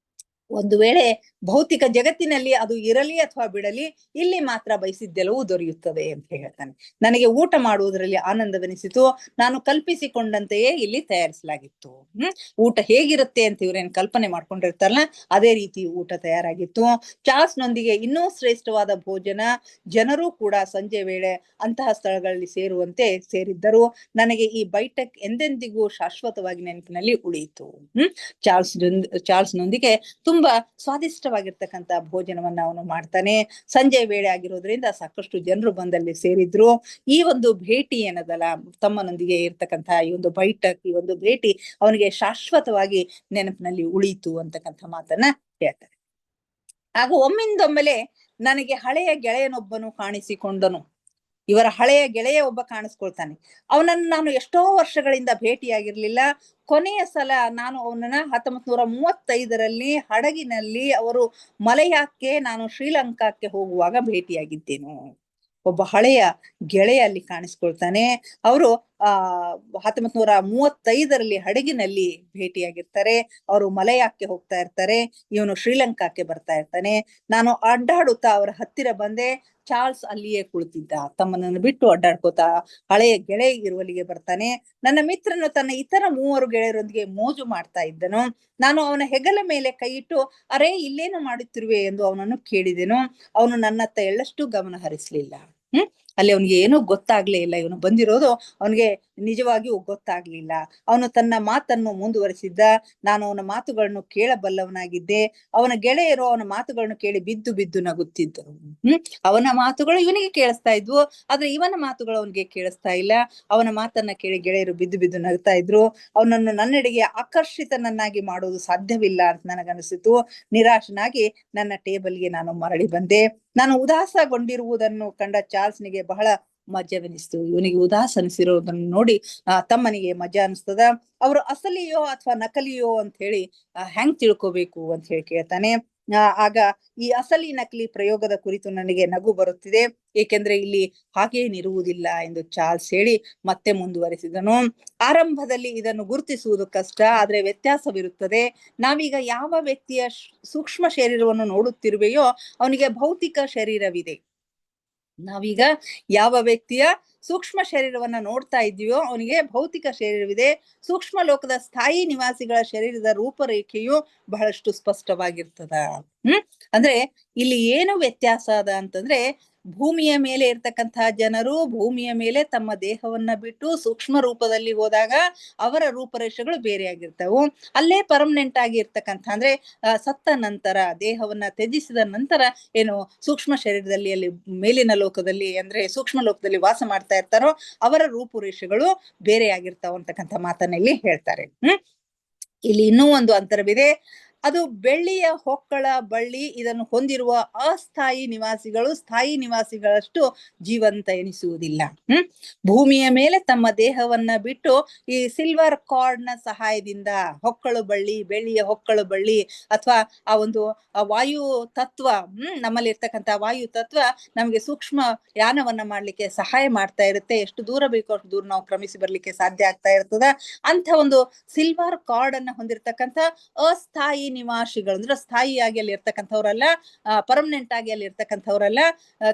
ಒಂದು ವೇಳೆ ಭೌತಿಕ ಜಗತ್ತಿನಲ್ಲಿ ಅದು ಇರಲಿ ಅಥವಾ ಬಿಡಲಿ, ಇಲ್ಲಿ ಮಾತ್ರ ಬಯಸಿದ್ದೆಲ್ಲವೂ ದೊರೆಯುತ್ತದೆ ಅಂತ ಹೇಳ್ತಾನೆ. ನನಗೆ ಊಟ ಮಾಡುವುದರಲ್ಲಿ ಆನಂದವೆನಿಸಿತು, ನಾನು ಕಲ್ಪಿಸಿಕೊಂಡಂತೆಯೇ ಇಲ್ಲಿ ತಯಾರಿಸಲಾಗಿತ್ತು. ಊಟ ಹೇಗಿರುತ್ತೆ ಅಂತ ಇವ್ರೇನ್ ಕಲ್ಪನೆ ಮಾಡ್ಕೊಂಡಿರ್ತಾರಲ್ಲ, ಅದೇ ರೀತಿ ಊಟ ತಯಾರಾಗಿತ್ತು. ಚಾರ್ಲ್ಸ್ನೊಂದಿಗೆ ಇನ್ನೂ ಶ್ರೇಷ್ಠವಾದ ಭೋಜನ. ಜನರು ಕೂಡ ಸಂಜೆ ವೇಳೆ ಅಂತಹ ಸ್ಥಳಗಳಲ್ಲಿ ಸೇರುವಂತೆ ಸೇರಿದ್ದರು. ನನಗೆ ಈ ಬೈಠಕ್ ಎಂದೆಂದಿಗೂ ಶಾಶ್ವತವಾಗಿ ನೆನಪಿನಲ್ಲಿ ಉಳಿಯಿತು. ಚಾರ್ಲ್ಸ್ನೊಂದಿಗೆ ತುಂಬಾ ಸ್ವಾದಿಷ್ಟವಾಗಿರ್ತಕ್ಕಂಥ ಭೋಜನವನ್ನ ಅವನು ಮಾಡ್ತಾನೆ. ಸಂಜೆ ವೇಳೆ ಆಗಿರೋದ್ರಿಂದ ಸಾಕಷ್ಟು ಜನರು ಬಂದಲ್ಲಿ ಸೇರಿದ್ರು. ಈ ಒಂದು ಭೇಟಿ ಏನದಲ್ಲ, ತಮ್ಮನೊಂದಿಗೆ ಇರ್ತಕ್ಕಂಥ ಈ ಒಂದು ಬೈಠಕ್, ಈ ಒಂದು ಭೇಟಿ ಅವನಿಗೆ ಶಾಶ್ವತವಾಗಿ ನೆನಪಿನಲ್ಲಿ ಉಳಿಯಿತು ಅಂತಕ್ಕಂಥ ಮಾತನ್ನ ಹೇಳ್ತಾರೆ. ಆಗ ಒಮ್ಮಿಂದೊಮ್ಮೆಲೆ ನನಗೆ ಹಳೆಯ ಗೆಳೆಯನೊಬ್ಬನು ಕಾಣಿಸಿಕೊಂಡನು. ಇವರ ಹಳೆಯ ಗೆಳೆಯ ಒಬ್ಬ ಕಾಣಿಸ್ಕೊಳ್ತಾನೆ. ಅವನನ್ನು ನಾನು ಎಷ್ಟೋ ವರ್ಷಗಳಿಂದ ಭೇಟಿಯಾಗಿರ್ಲಿಲ್ಲ. ಕೊನೆಯ ಸಲ ನಾನು ಅವನನ್ನ 1935ರಲ್ಲಿ ಹಡಗಿನಲ್ಲಿ ಅವರು ಮಲಯಾಕ್ಕೆ, ನಾನು ಶ್ರೀಲಂಕಾಕ್ಕೆ ಹೋಗುವಾಗ ಭೇಟಿಯಾಗಿದ್ದೇನು. ಒಬ್ಬ ಹಳೆಯ ಗೆಳೆಯ ಅಲ್ಲಿ ಕಾಣಿಸ್ಕೊಳ್ತಾನೆ. ಅವರು 1935ರಲ್ಲಿ ಹಡಗಿನಲ್ಲಿ ಭೇಟಿಯಾಗಿರ್ತಾರೆ. ಅವರು ಮಲಯಾಕ್ಕೆ ಹೋಗ್ತಾ ಇರ್ತಾರೆ, ಇವನು ಶ್ರೀಲಂಕಾಕ್ಕೆ ಬರ್ತಾ ಇರ್ತಾನೆ. ನಾನು ಅಡ್ಡಾಡುತ್ತಾ ಅವರ ಹತ್ತಿರ ಬಂದೆ. ಚಾರ್ಲ್ಸ್ ಅಲ್ಲಿಯೇ ಕುಳಿತಿದ್ದ, ತಮ್ಮನನ್ನು ಬಿಟ್ಟು ಅಡ್ಡಾಡ್ಕೋತಾ ಹಳೆಯ ಗೆಳೆಯ ಇರುವಲ್ಲಿಗೆ ಬರ್ತಾನೆ. ನನ್ನ ಮಿತ್ರನು ತನ್ನ ಇತರ 3 ಗೆಳೆಯರೊಂದಿಗೆ ಮೋಜು ಮಾಡ್ತಾ ಇದ್ದನು. ನಾನು ಅವನ ಹೆಗಲ ಮೇಲೆ ಕೈ ಇಟ್ಟು, ಅರೇ ಇಲ್ಲೇನು ಮಾಡುತ್ತಿರುವೆ ಎಂದು ಅವನನ್ನು ಕೇಳಿದೆನು. ಅವನು ನನ್ನತ್ತ ಎಳ್ಳಷ್ಟು ಗಮನ ಹರಿಸ್ಲಿಲ್ಲ. ಅಲ್ಲಿ ಅವನಿಗೆ ಏನೂ ಗೊತ್ತಾಗ್ಲೇ ಇಲ್ಲ, ಇವನು ಬಂದಿರೋದು ಅವನಿಗೆ ನಿಜವಾಗಿಯೂ ಗೊತ್ತಾಗ್ಲಿಲ್ಲ. ಅವನು ತನ್ನ ಮಾತನ್ನು ಮುಂದುವರಿಸಿದ್ದ. ನಾನು ಅವನ ಮಾತುಗಳನ್ನು ಕೇಳಬಲ್ಲವನಾಗಿದ್ದೆ. ಅವನ ಗೆಳೆಯರು ಅವನ ಮಾತುಗಳನ್ನು ಕೇಳಿ ಬಿದ್ದು ಬಿದ್ದು ನಗುತ್ತಿದ್ದರು. ಅವನ ಮಾತುಗಳು ಇವನಿಗೆ ಕೇಳಿಸ್ತಾ ಇದ್ವು, ಆದ್ರೆ ಇವನ ಮಾತುಗಳು ಅವನಿಗೆ ಕೇಳಿಸ್ತಾ ಇಲ್ಲ. ಅವನ ಮಾತನ್ನ ಕೇಳಿ ಗೆಳೆಯರು ಬಿದ್ದು ಬಿದ್ದು ನಗ್ತಾ ಇದ್ರು. ಅವನನ್ನು ನನ್ನೆಡೆಗೆ ಆಕರ್ಷಿತನನ್ನಾಗಿ ಮಾಡುವುದು ಸಾಧ್ಯವಿಲ್ಲ ಅಂತ ನನಗನಿಸಿತು. ನಿರಾಶನಾಗಿ ನನ್ನ ಟೇಬಲ್ಗೆ ನಾನು ಮರಳಿ ಬಂದೆ. ನಾನು ಉದಾಸಗೊಂಡಿರುವುದನ್ನು ಕಂಡ ಚಾರ್ಲ್ಸ್ನಿಗೆ ಬಹಳ ಮಜವೆನಿಸ್ತು. ಇವನಿಗೆ ಉದಾಸ ಅನಿಸಿರೋದನ್ನು ನೋಡಿ ತಮ್ಮನಿಗೆ ಮಜಾ ಅನಿಸ್ತದ. ಅವರು ಅಸಲಿಯೋ ಅಥವಾ ನಕಲಿಯೋ ಅಂತ ಹೇಳಿ ಹೆಂಗ್ ತಿಳ್ಕೋಬೇಕು ಅಂತ ಹೇಳಿ ಕೇಳ್ತಾನೆ. ಆಗ ಈ ಅಸಲಿ ನಕಲಿ ಪ್ರಯೋಗದ ಕುರಿತು ನನಗೆ ನಗು ಬರುತ್ತಿದೆ, ಏಕೆಂದ್ರೆ ಇಲ್ಲಿ ಹಾಗೇನಿರುವುದಿಲ್ಲ ಎಂದು ಚಾರ್ಲ್ಸ್ ಹೇಳಿ ಮತ್ತೆ ಮುಂದುವರಿಸಿದನು. ಆರಂಭದಲ್ಲಿ ಇದನ್ನು ಗುರುತಿಸುವುದು ಕಷ್ಟ, ಆದ್ರೆ ವ್ಯತ್ಯಾಸವಿರುತ್ತದೆ. ನಾವೀಗ ಯಾವ ವ್ಯಕ್ತಿಯ ಸೂಕ್ಷ್ಮ ಶರೀರವನ್ನು ನೋಡುತ್ತಿರುವೆಯೋ ಅವನಿಗೆ ಭೌತಿಕ ಶರೀರವಿದೆ. ನಾವೀಗ ಯಾವ ವ್ಯಕ್ತಿಯ ಸೂಕ್ಷ್ಮ ಶರೀರವನ್ನ ನೋಡ್ತಾ ಇದೀವೋ ಅವನಿಗೆ ಭೌತಿಕ ಶರೀರವಿದೆ. ಸೂಕ್ಷ್ಮ ಲೋಕದ ಸ್ಥಾಯಿ ನಿವಾಸಿಗಳ ಶರೀರದ ರೂಪರೇಖೆಯು ಬಹಳಷ್ಟು ಸ್ಪಷ್ಟವಾಗಿರ್ತದ. ಅಂದ್ರೆ ಇಲ್ಲಿ ಏನು ವ್ಯತ್ಯಾಸ ಅದ ಅಂತಂದ್ರೆ, ಭೂಮಿಯ ಮೇಲೆ ಇರ್ತಕ್ಕಂತಹ ಜನರು ಭೂಮಿಯ ಮೇಲೆ ತಮ್ಮ ದೇಹವನ್ನ ಬಿಟ್ಟು ಸೂಕ್ಷ್ಮ ರೂಪದಲ್ಲಿ ಹೋದಾಗ ಅವರ ರೂಪರೇಷೆಗಳು ಬೇರೆ ಆಗಿರ್ತವು. ಅಲ್ಲೇ ಪರ್ಮನೆಂಟ್ ಆಗಿ ಇರ್ತಕ್ಕಂಥ, ಅಂದ್ರೆ ಸತ್ತ ನಂತರ, ದೇಹವನ್ನ ತ್ಯಜಿಸಿದ ನಂತರ ಏನು ಸೂಕ್ಷ್ಮ ಶರೀರದಲ್ಲಿ ಅಲ್ಲಿ ಮೇಲಿನ ಲೋಕದಲ್ಲಿ ಅಂದ್ರೆ ಸೂಕ್ಷ್ಮ ಲೋಕದಲ್ಲಿ ವಾಸ ಮಾಡ್ತಾ ಇರ್ತಾರೋ ಅವರ ರೂಪುರೇಷೆಗಳು ಬೇರೆ ಆಗಿರ್ತಾವ ಅಂತಕ್ಕಂಥ ಮಾತನ್ನ ಇಲ್ಲಿ ಹೇಳ್ತಾರೆ. ಇಲ್ಲಿ ಇನ್ನೂ ಒಂದು ಅಂತರವಿದೆ. ಅದು ಬೆಳ್ಳಿಯ ಹೊಕ್ಕಳ ಬಳ್ಳಿ. ಇದನ್ನು ಹೊಂದಿರುವ ಅಸ್ಥಾಯಿ ನಿವಾಸಿಗಳು ಸ್ಥಾಯಿ ನಿವಾಸಿಗಳಷ್ಟು ಜೀವಂತ ಎನಿಸುವುದಿಲ್ಲ. ಭೂಮಿಯ ಮೇಲೆ ತಮ್ಮ ದೇಹವನ್ನ ಬಿಟ್ಟು ಈ ಸಿಲ್ವರ್ ಕಾರ್ಡ್ ನ ಸಹಾಯದಿಂದ ಹೊಕ್ಕಳು ಬಳ್ಳಿ, ಬೆಳ್ಳಿಯ ಹೊಕ್ಕಳು ಬಳ್ಳಿ ಅಥವಾ ಆ ಒಂದು ವಾಯು ತತ್ವ, ನಮ್ಮಲ್ಲಿ ಇರ್ತಕ್ಕಂಥ ವಾಯು ತತ್ವ ನಮ್ಗೆ ಸೂಕ್ಷ್ಮ ಯಾನವನ್ನ ಮಾಡ್ಲಿಕ್ಕೆ ಸಹಾಯ ಮಾಡ್ತಾ ಇರುತ್ತೆ. ಎಷ್ಟು ದೂರ ಬೇಕೋ ಅಷ್ಟು ದೂರ ನಾವು ಕ್ರಮಿಸಿ ಬರ್ಲಿಕ್ಕೆ ಸಾಧ್ಯ ಆಗ್ತಾ ಇರ್ತದ. ಅಂತ ಒಂದು ಸಿಲ್ವರ್ ಕಾರ್ಡ್ ಅನ್ನ ಹೊಂದಿರತಕ್ಕಂಥ ಅಸ್ಥಾಯಿ ನಿವಾಸಿಗಳು, ಅಂದ್ರೆ ಸ್ಥಾಯಿಯಾಗಿ ಅಲ್ಲಿ ಇರ್ತಕ್ಕಂಥವ್ರಲ್ಲ, ಪರ್ಮನೆಂಟ್ ಆಗಿ ಅಲ್ಲಿ ಇರ್ತಕ್ಕಂಥವ್ರಲ್ಲ,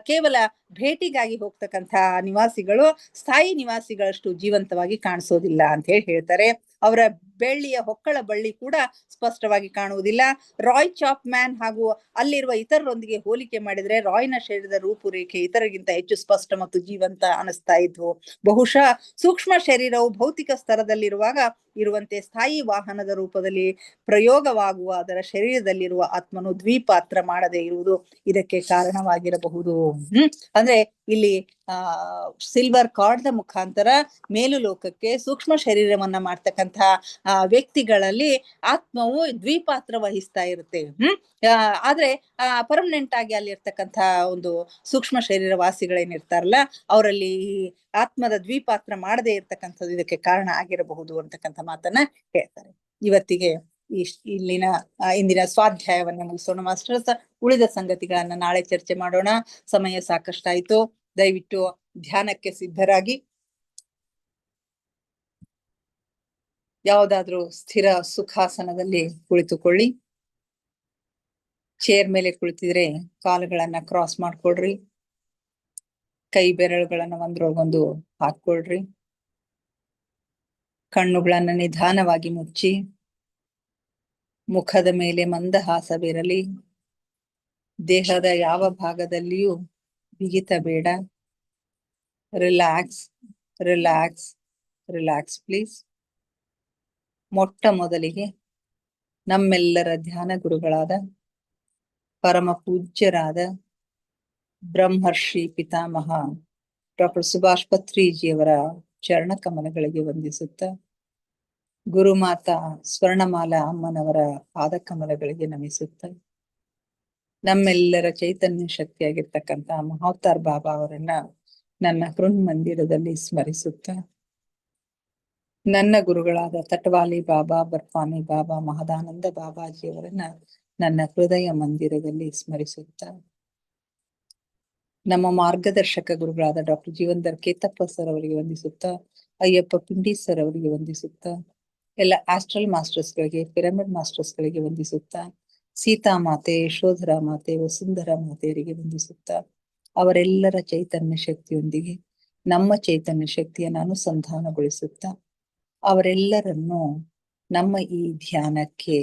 ಕೇವಲ ಭೇಟಿಗಾಗಿ ಹೋಗ್ತಕ್ಕಂಥ ನಿವಾಸಿಗಳು ಸ್ಥಾಯಿ ನಿವಾಸಿಗಳಷ್ಟು ಜೀವಂತವಾಗಿ ಕಾಣಿಸೋದಿಲ್ಲ ಅಂತ ಹೇಳಿ ಹೇಳ್ತಾರೆ. ಅವರ ಬೆಳ್ಳಿಯ ಹೊಕ್ಕಳ ಬಳ್ಳಿ ಕೂಡ ಸ್ಪಷ್ಟವಾಗಿ ಕಾಣುವುದಿಲ್ಲ. ರಾಯ್ ಚಾಪ್ಮ್ಯಾನ್ ಹಾಗೂ ಅಲ್ಲಿರುವ ಇತರರೊಂದಿಗೆ ಹೋಲಿಕೆ ಮಾಡಿದ್ರೆ ರಾಯ್ನ ಶರೀರದ ರೂಪುರೇಖೆ ಇತರರಿಗಿಂತ ಹೆಚ್ಚು ಸ್ಪಷ್ಟ ಮತ್ತು ಜೀವಂತ ಅನಿಸ್ತಾ ಇದ್ವು. ಬಹುಶಃ ಸೂಕ್ಷ್ಮ ಶರೀರವು ಭೌತಿಕ ಸ್ತರದಲ್ಲಿರುವಾಗ ಇರುವಂತೆ ಸ್ಥಾಯಿ ವಾಹನದ ರೂಪದಲ್ಲಿ ಪ್ರಯೋಗವಾಗುವ ಅದರ ಶರೀರದಲ್ಲಿರುವ ಆತ್ಮನು ದ್ವಿಪಾತ್ರ ಮಾಡದೇ ಇರುವುದು ಇದಕ್ಕೆ ಕಾರಣವಾಗಿರಬಹುದು. ಅಂದ್ರೆ ಇಲ್ಲಿ ಸಿಲ್ವರ್ ಕಾರ್ಡ್ ದ ಮುಖಾಂತರ ಮೇಲು ಲೋಕಕ್ಕೆ ಸೂಕ್ಷ್ಮ ಶರೀರವನ್ನ ಮಾಡ್ತಕ್ಕಂಥ ವ್ಯಕ್ತಿಗಳಲ್ಲಿ ಆತ್ಮವು ದ್ವಿಪಾತ್ರ ವಹಿಸ್ತಾ ಇರುತ್ತೆ. ಆದ್ರೆ ಪರ್ಮನೆಂಟ್ ಆಗಿ ಅಲ್ಲಿರ್ತಕ್ಕಂಥ ಒಂದು ಸೂಕ್ಷ್ಮ ಶರೀರ ವಾಸಿಗಳೇನಿರ್ತಾರಲ್ಲ ಅವರಲ್ಲಿ ಈ ಆತ್ಮದ ದ್ವಿಪಾತ್ರ ಮಾಡದೇ ಇರ್ತಕ್ಕಂಥದ್ದು ಇದಕ್ಕೆ ಕಾರಣ ಆಗಿರಬಹುದು ಅಂತಕ್ಕಂಥ ಮಾತನ್ನ ಹೇಳ್ತಾರೆ. ಇವತ್ತಿಗೆ ಇಲ್ಲಿನ ಇಂದಿನ ಸ್ವಾಧ್ಯಾಯವನ್ನ ಮುಗಿಸೋಣ ಮಾಸ್ಟರ್ಸ್. ಉಳಿದ ಸಂಗತಿಗಳನ್ನ ನಾಳೆ ಚರ್ಚೆ ಮಾಡೋಣ. ಸಮಯ ಸಾಕಷ್ಟಾಯ್ತು. ದಯವಿಟ್ಟು ಧ್ಯಾನಕ್ಕೆ ಸಿದ್ಧರಾಗಿ ಯಾವುದಾದ್ರೂ ಸ್ಥಿರ ಸುಖಾಸನದಲ್ಲಿ ಕುಳಿತುಕೊಳ್ಳಿ. ಚೇರ್ ಮೇಲೆ ಕುಳಿತಿದ್ರೆ ಕಾಲುಗಳನ್ನ ಕ್ರಾಸ್ ಮಾಡ್ಕೊಳ್ರಿ. ಕೈ ಬೆರಳುಗಳನ್ನ ಒಂದ್ರೊಳಗೊಂದು ಹಾಕೊಳ್ರಿ. ಕಣ್ಣುಗಳನ್ನ ನಿಧಾನವಾಗಿ ಮುಚ್ಚಿ ಮುಖದ ಮೇಲೆ ಮಂದಹಾಸವಿರಲಿ. ದೇಹದ ಯಾವ ಭಾಗದಲ್ಲಿಯೂ ಬಿಗಿತ ಬೇಡ. Relax relax relax please. ಮೊಟ್ಟ ಮೊದಲಿಗೆ ನಮ್ಮೆಲ್ಲರ ಧ್ಯಾನ ಗುರುಗಳಾದ ಪರಮ ಪೂಜ್ಯರಾದ ಬ್ರಹ್ಮರ್ಷಿ ಪಿತಾಮಹ ಡಾಕ್ಟರ್ ಸುಭಾಷ್ ಪತ್ರಿಜಿಯವರ ಚರಣ ಕಮಲಗಳಿಗೆ ವಂದಿಸುತ್ತ, ಗುರುಮಾತಾ ಸ್ವರ್ಣಮಾಲಾ ಅಮ್ಮನವರ ಪಾದ ಕಮಲಗಳಿಗೆ ನಮಿಸುತ್ತ, ನಮ್ಮೆಲ್ಲರ ಚೈತನ್ಯ ಶಕ್ತಿಯಾಗಿರ್ತಕ್ಕಂಥ ಮಹಾವತಾರ್ ಬಾಬಾ ಅವರನ್ನ ನನ್ನ ಹೃನ್ಮಂದಿರದಲ್ಲಿ ಸ್ಮರಿಸುತ್ತ, ನನ್ನ ಗುರುಗಳಾದ ತಟವಾಲಿ ಬಾಬಾ, ಬರ್ಫಾನಿ ಬಾಬಾ, ಮಹದಾನಂದ ಬಾಬಾಜಿಯವರನ್ನ ನನ್ನ ಹೃದಯ ಮಂದಿರದಲ್ಲಿ ಸ್ಮರಿಸುತ್ತ, ನಮ್ಮ ಮಾರ್ಗದರ್ಶಕ ಗುರುಗಳಾದ ಡಾಕ್ಟರ್ ಜೀವನ್ಧರ್ ಕೇತಪ್ಪ ಸರ್ ಅವರಿಗೆ ವಂದಿಸುತ್ತ, ಅಯ್ಯಪ್ಪ ಪಿಂಡಿ ಸರ್ ಅವರಿಗೆ ವಂದಿಸುತ್ತ, ಎಲ್ಲ ಆಸ್ಟ್ರಲ್ ಮಾಸ್ಟರ್ಸ್ ಗಳಿಗೆ, ಪಿರಮಿಡ್ ಮಾಸ್ಟರ್ಸ್ ಗಳಿಗೆ ವಂದಿಸುತ್ತ, ಸೀತಾ ಮಾತೆ, ಯಶೋಧರಾ ಮಾತೆ, ವಸುಂಧರಾ ಮಾತೆಯರಿಗೆ ವಂದಿಸುತ್ತ, ಅವರೆಲ್ಲರ ಚೈತನ್ಯ ಶಕ್ತಿಯೊಂದಿಗೆ ನಮ್ಮ ಚೈತನ್ಯ ಶಕ್ತಿಯನ್ನು ಅನುಸಂಧಾನಗೊಳಿಸುತ್ತ, ಅವರೆಲ್ಲರನ್ನು ನಮ್ಮ ಈ ಧ್ಯಾನಕ್ಕೆ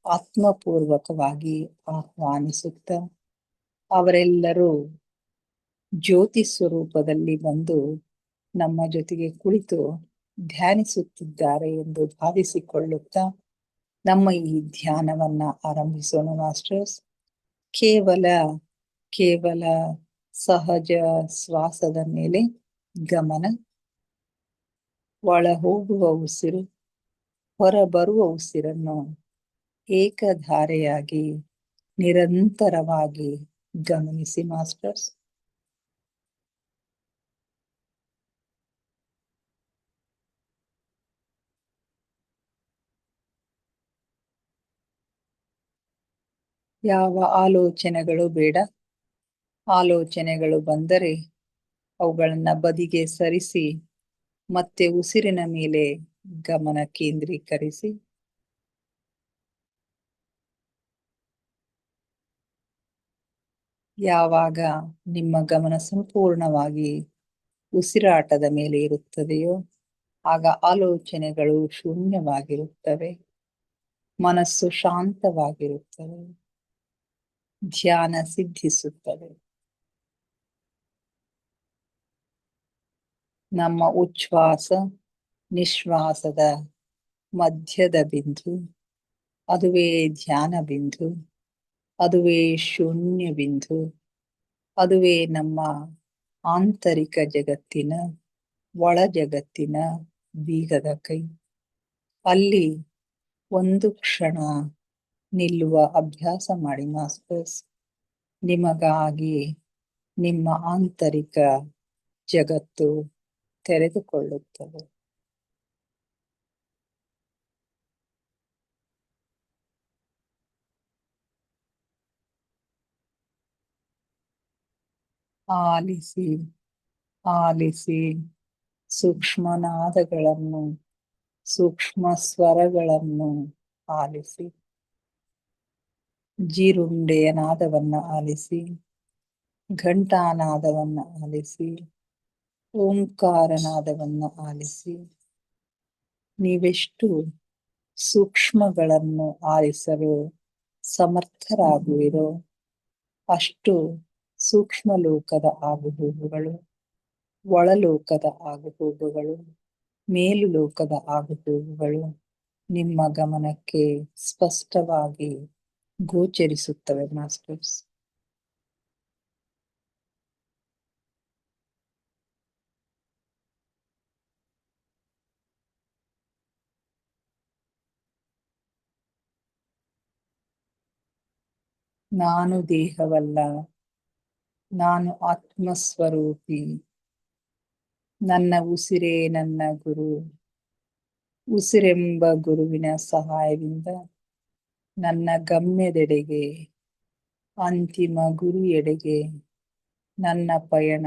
ಆತ್ಮಪೂರ್ವಕವಾಗಿ ಆಹ್ವಾನಿಸುತ್ತ, ಅವರೆಲ್ಲರೂ ಜ್ಯೋತಿ ಸ್ವರೂಪದಲ್ಲಿ ಬಂದು ನಮ್ಮ ಜೊತೆಗೆ ಕುಳಿತು ಧ್ಯಾನಿಸುತ್ತಿದ್ದಾರೆ ಎಂದು ಭಾವಿಸಿಕೊಳ್ಳುತ್ತಾ ನಮ್ಮ ಈ ಧ್ಯಾನವನ್ನ ಆರಂಭಿಸೋಣ ಮಾಸ್ಟರ್ಸ್. ಕೇವಲ ಸಹಜ ಶ್ವಾಸದ ಮೇಲೆ ಗಮನ. ಒಳ ಹೋಗುವ ಉಸಿರು, ಹೊರ ಬರುವ ಉಸಿರನ್ನು ಏಕಧಾರೆಯಾಗಿ ನಿರಂತರವಾಗಿ ಗಮನಿಸಿ ಮಾಸ್ಟರ್ಸ್. ಯಾವ ಆಲೋಚನೆಗಳು ಬೇಡ. ಆಲೋಚನೆಗಳು ಬಂದರೆ ಅವುಗಳನ್ನ ಬದಿಗೆ ಸರಿಸಿ ಮತ್ತೆ ಉಸಿರಿನ ಮೇಲೆ ಗಮನ ಕೇಂದ್ರೀಕರಿಸಿ. ಯಾವಾಗ ನಿಮ್ಮ ಗಮನ ಸಂಪೂರ್ಣವಾಗಿ ಉಸಿರಾಟದ ಮೇಲೆ ಇರುತ್ತದೆಯೋ ಆಗ ಆಲೋಚನೆಗಳು ಶೂನ್ಯವಾಗಿರುತ್ತವೆ, ಮನಸ್ಸು ಶಾಂತವಾಗಿರುತ್ತದೆ, ಧ್ಯಾನ ಸಿದ್ಧಿಸುತ್ತದೆ. ನಮ್ಮ ಉಚ್ಛ್ವಾಸ ನಿಶ್ವಾಸದ ಮಧ್ಯದ ಬಿಂದು, ಅದುವೇ ಧ್ಯಾನ ಬಿಂದು, ಅದುವೇ ಶೂನ್ಯ ಬಿಂದು, ಅದುವೇ ನಮ್ಮ ಆಂತರಿಕ ಜಗತ್ತಿನ ಒಳ ಜಗತ್ತಿನ ಬೀಗದ ಕೈ. ಅಲ್ಲಿ ಒಂದು ಕ್ಷಣ ನಿಲ್ಲುವ ಅಭ್ಯಾಸ ಮಾಡಿ ಮಾಸ್ಟರ್ಸ್. ನಿಮಗಾಗಿ ನಿಮ್ಮ ಆಂತರಿಕ ಜಗತ್ತು ತೆರೆದುಕೊಳ್ಳುತ್ತದೆ. ಆಲಿಸಿ ಆಲಿಸಿ ಸೂಕ್ಷ್ಮನಾದಗಳನ್ನು, ಸೂಕ್ಷ್ಮ ಸ್ವರಗಳನ್ನು ಆಲಿಸಿ. ಜೀರುಂಡೆಯ ನಾದವನ್ನ ಆಲಿಸಿ, ಘಂಟಾನಾದವನ್ನ ಆಲಿಸಿ, ಓಂಕಾರನಾದವನ್ನ ಆಲಿಸಿ. ನೀವೆಷ್ಟು ಸೂಕ್ಷ್ಮಗಳನ್ನು ಆಲಿಸಲು ಸಮರ್ಥರಾಗುವಿರೋ ಅಷ್ಟು ಸೂಕ್ಷ್ಮ ಲೋಕದ ಆಗುಹೋಗುಗಳು, ಒಳಲೋಕದ ಆಗುಹೋಗುಗಳು, ಮೇಲು ಲೋಕದ ಆಗುಹೋಗುಗಳು ನಿಮ್ಮ ಗಮನಕ್ಕೆ ಸ್ಪಷ್ಟವಾಗಿ ಗೋಚರಿಸುತ್ತವೆ ಮಾಸ್ಟರ್ಸ್. ನಾನು ದೇಹವಲ್ಲ, ನಾನು ಆತ್ಮಸ್ವರೂಪಿ. ನನ್ನ ಉಸಿರೇ ನನ್ನ ಗುರು. ಉಸಿರೆಂಬ ಗುರುವಿನ ಸಹಾಯದಿಂದ ನನ್ನ ಗಮ್ಯದೆಡೆಗೆ, ಅಂತಿಮ ಗುರಿಯೆಡೆಗೆ ನನ್ನ ಪಯಣ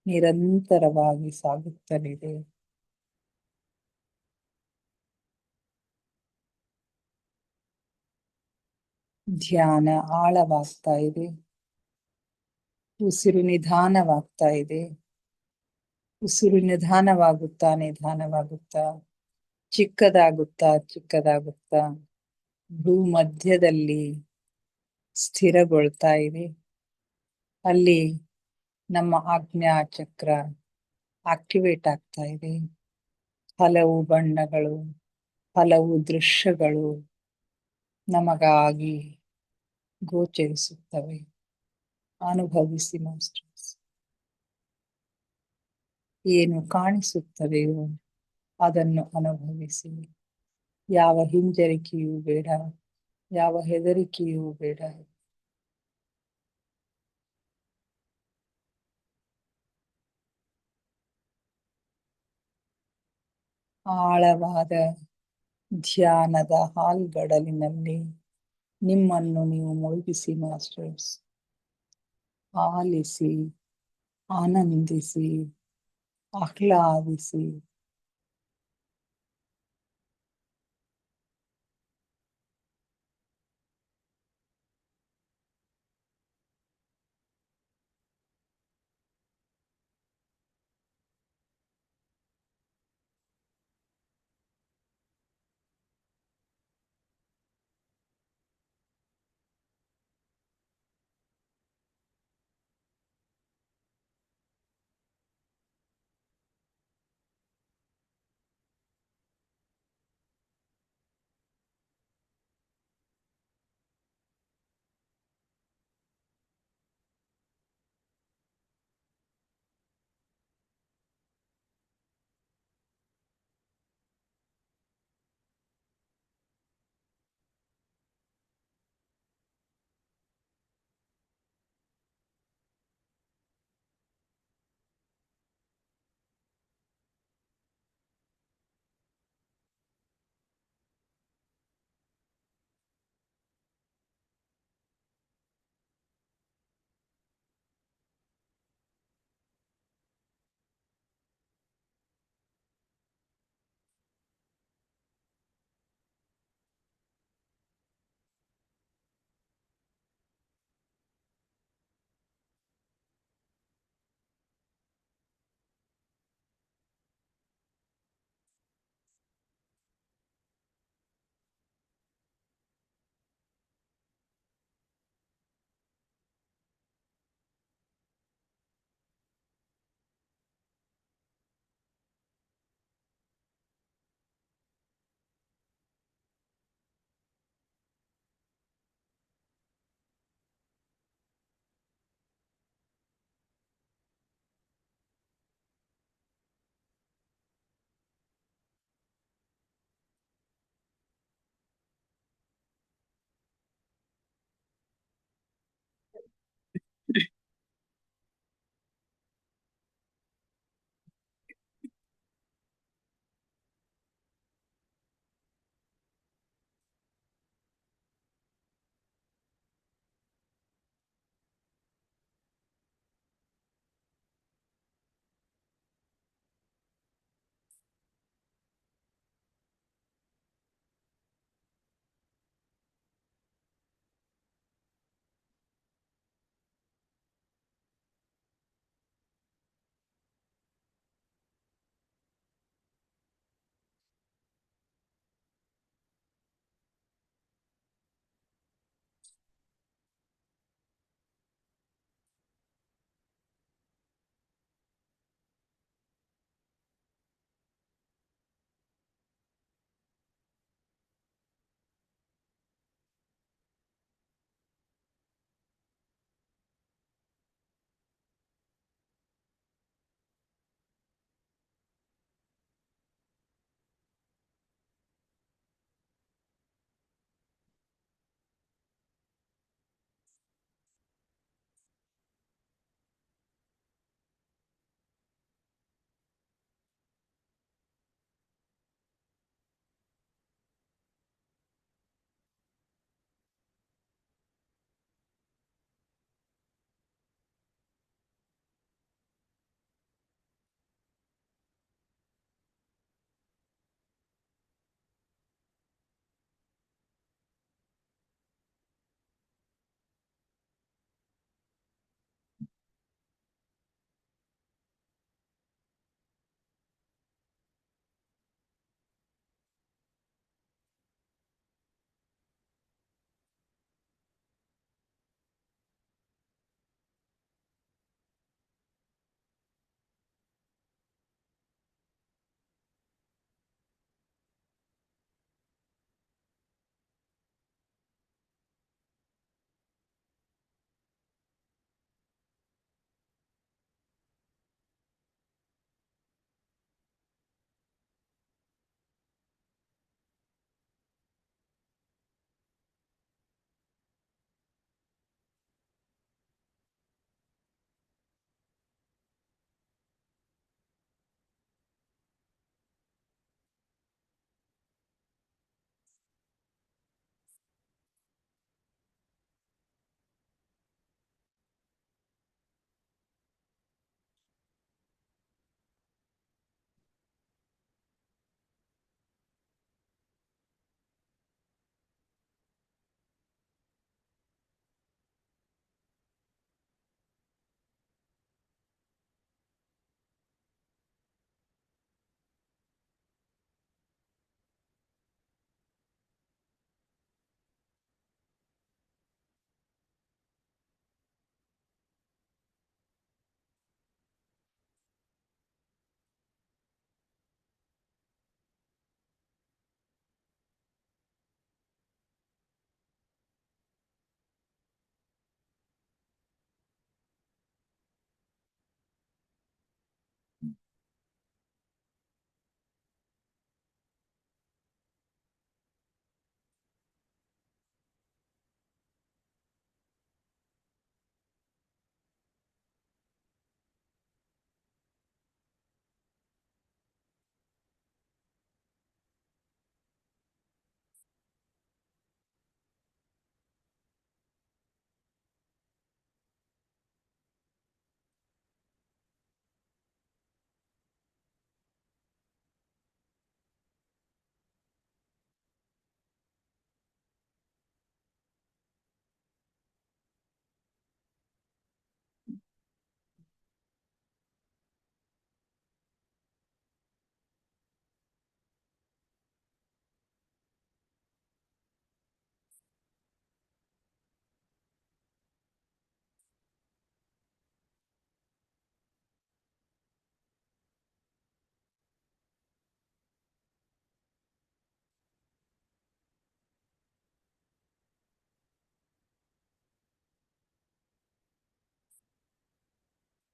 ನಿರಂತರವಾಗಿ ಸಾಗುತ್ತಲಿದೆ. ಧ್ಯಾನ ಆಳವಾಗ್ತಾ ಇದೆ. ಉಸಿರು ನಿಧಾನವಾಗ್ತಾ ಇದೆ. ಉಸಿರು ನಿಧಾನವಾಗುತ್ತಾ ನಿಧಾನವಾಗುತ್ತಾ ಚಿಕ್ಕದಾಗುತ್ತಾ ಚಿಕ್ಕದಾಗುತ್ತಾ ಭೂಮಧ್ಯದಲ್ಲಿ ಸ್ಥಿರಗೊಳ್ತಾ ಇದೆ. ಅಲ್ಲಿ ನಮ್ಮ ಆಜ್ಞಾ ಚಕ್ರ ಆಕ್ಟಿವೇಟ್ ಆಗ್ತಾ ಇದೆ. ಹಲವು ಬಣ್ಣಗಳು, ಹಲವು ದೃಶ್ಯಗಳು ನಮಗಾಗಿ ಗೋಚರಿಸುತ್ತವೆ. ಅನುಭವಿಸಿ ಮಾಸ್ಟರ್ಸ್. ಏನು ಕಾಣಿಸುತ್ತದೆಯೋ ಅದನ್ನು ಅನುಭವಿಸಿ. ಯಾವ ಹಿಂಜರಿಕೆಯೂ ಬೇಡ, ಯಾವ ಹೆದರಿಕೆಯೂ ಬೇಡ. ಆಳವಾದ ಧ್ಯಾನದ ಹಾಲ್ಗಡಲಿನಲ್ಲಿ ನಿಮ್ಮನ್ನು ನೀವು ಮುಳುಗಿಸಿ ಮಾಸ್ಟರ್ಸ್. ಆಲಿಸಿ, ಆನಂದಿಸಿ, ಆಹ್ಲಾದಿಸಿ.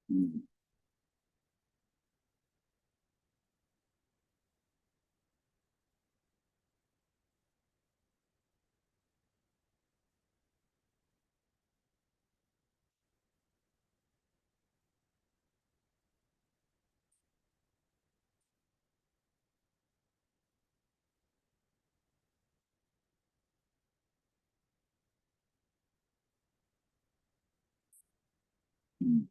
ಹ್ಮ್. ಹ್ಮ್.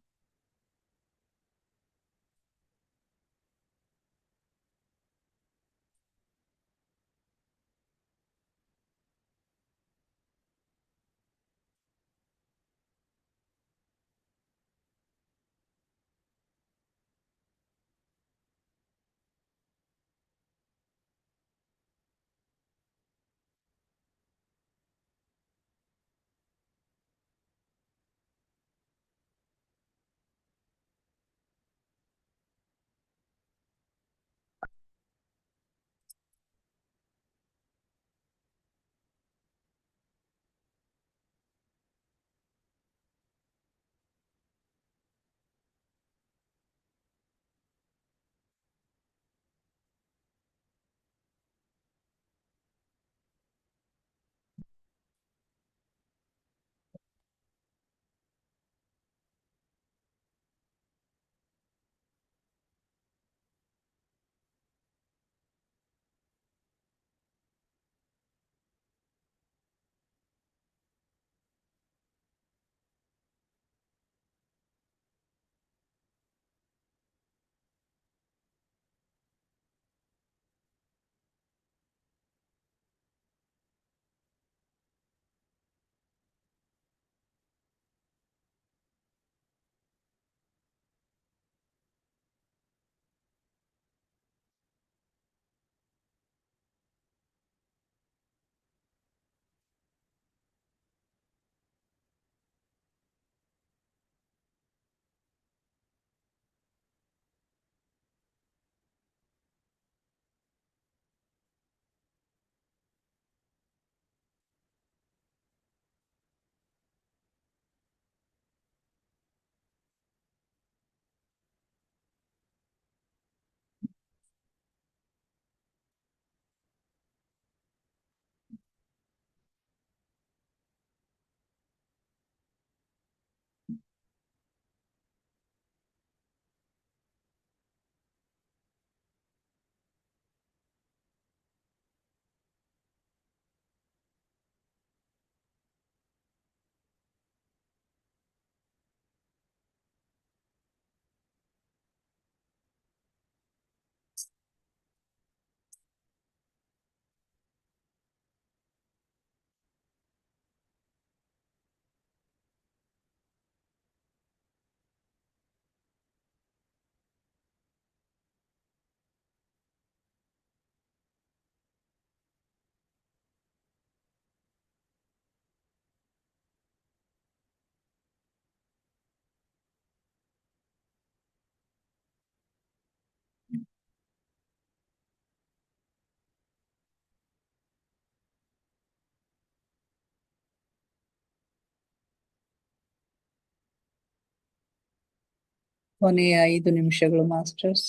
ಕೊನೆಯ 5 ನಿಮಿಷಗಳು ಮಾಸ್ಟರ್ಸ್.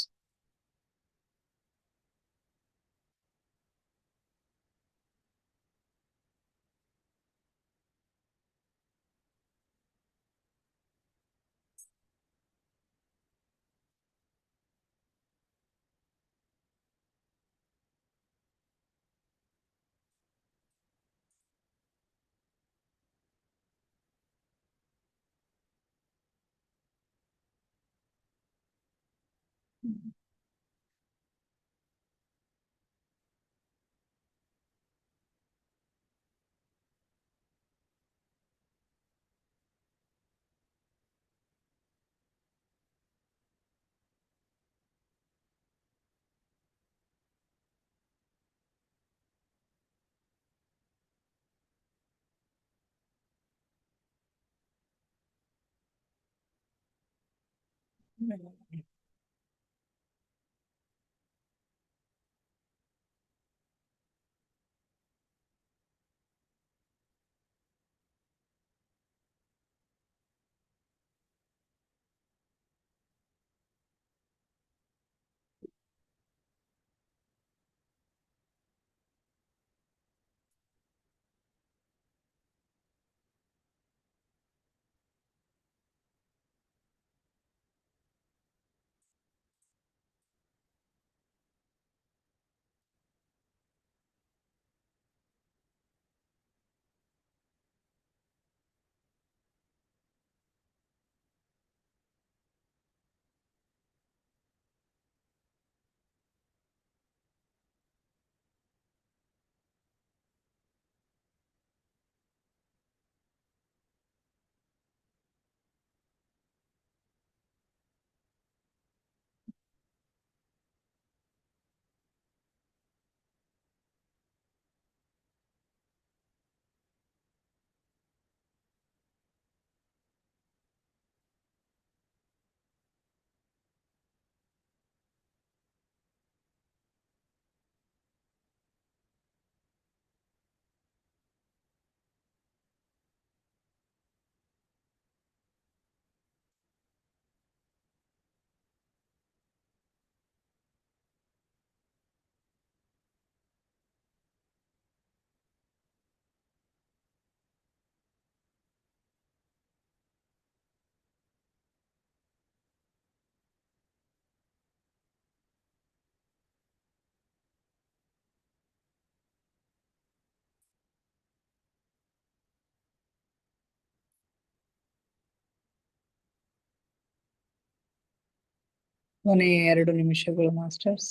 ಕೊನೆಯ 2 ನಿಮಿಷಗಳು ಮಾಸ್ಟರ್ಸ್.